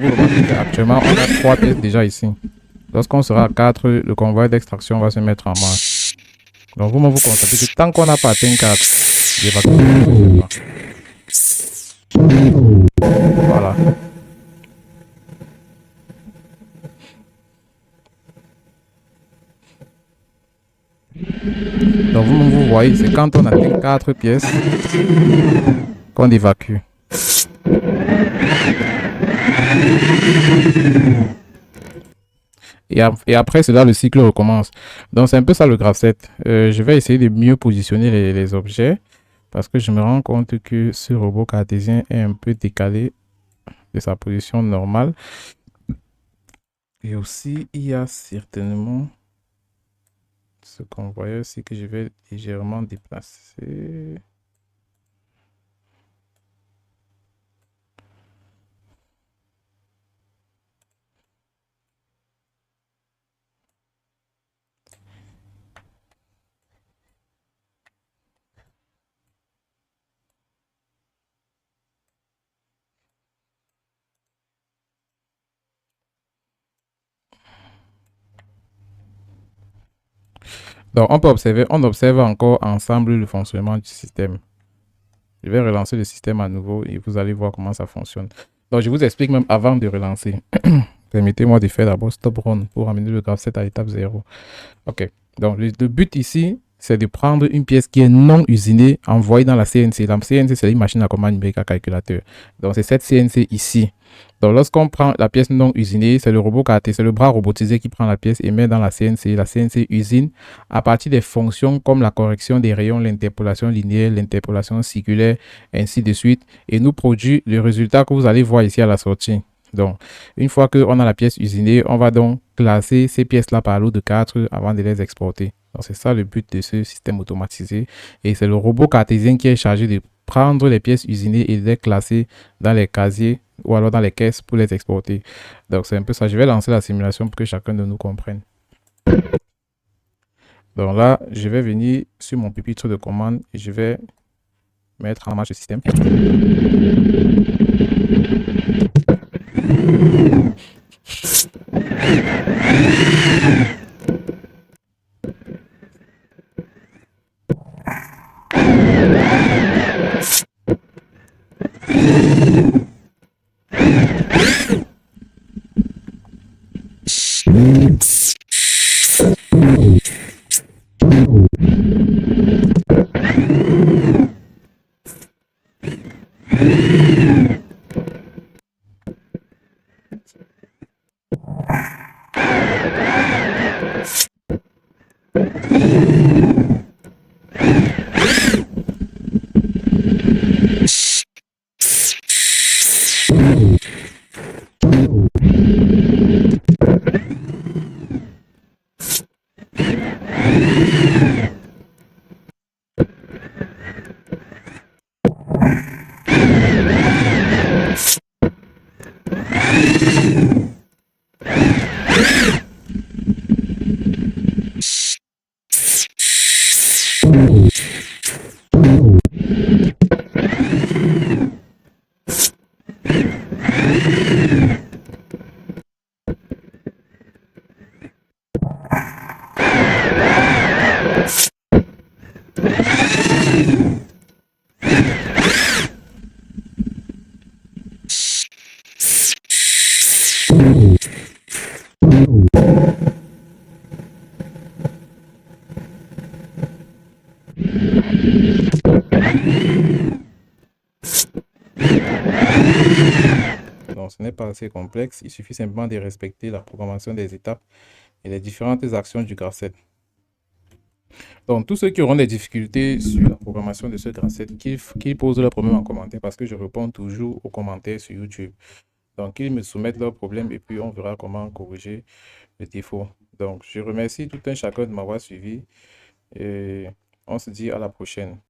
vous remarquez qu'actuellement, on a 3 pièces déjà ici. Lorsqu'on sera à 4, le convoi d'extraction va se mettre en marche. Donc, vous constatez que tant qu'on n'a pas atteint 4, l'évacuation ne se fait pas. Voilà. Donc, vous voyez, c'est quand on atteint 4 pièces qu'on évacue. Et après cela, le cycle recommence. Donc, c'est un peu ça le graph 7. Je vais essayer de mieux positionner les objets parce que je me rends compte que ce robot cartésien est un peu décalé de sa position normale. Et aussi, il y a certainement ce qu'on voyait aussi que je vais légèrement déplacer. Donc, on observe encore ensemble le fonctionnement du système. Je vais relancer le système à nouveau et vous allez voir comment ça fonctionne. Donc, je vous explique même avant de relancer. Permettez-moi de faire d'abord stop run pour amener le graph 7 à l'étape 0. Ok. Donc, le but ici, c'est de prendre une pièce qui est non usinée, envoyée dans la CNC. La CNC, c'est une machine à commande numérique à calculateur. Donc, c'est cette CNC ici. Donc, lorsqu'on prend la pièce non usinée, c'est le robot carté, c'est le bras robotisé qui prend la pièce et met dans la CNC. La CNC usine à partir des fonctions comme la correction des rayons, l'interpolation linéaire, l'interpolation circulaire, ainsi de suite, et nous produit le résultat que vous allez voir ici à la sortie. Donc, une fois qu'on a la pièce usinée, on va donc classer ces pièces-là par lot de 4 avant de les exporter. Donc, c'est ça le but de ce système automatisé. Et c'est le robot cartésien qui est chargé de prendre les pièces usinées et de les classer dans les casiers ou alors dans les caisses pour les exporter. Donc, c'est un peu ça. Je vais lancer la simulation pour que chacun de nous comprenne. Donc là, je vais venir sur mon pupitre de commande et je vais mettre en marche le système. Donc, ce n'est pas assez complexe. Il suffit simplement de respecter la programmation des étapes et les différentes actions du graph 7. Donc, tous ceux qui auront des difficultés sur la programmation de ce graph 7, qu'ils posent leurs problèmes en commentaire parce que je réponds toujours aux commentaires sur YouTube. Donc, ils me soumettent leurs problèmes et puis on verra comment corriger le défaut. Donc, je remercie tout un chacun de m'avoir suivi et on se dit à la prochaine.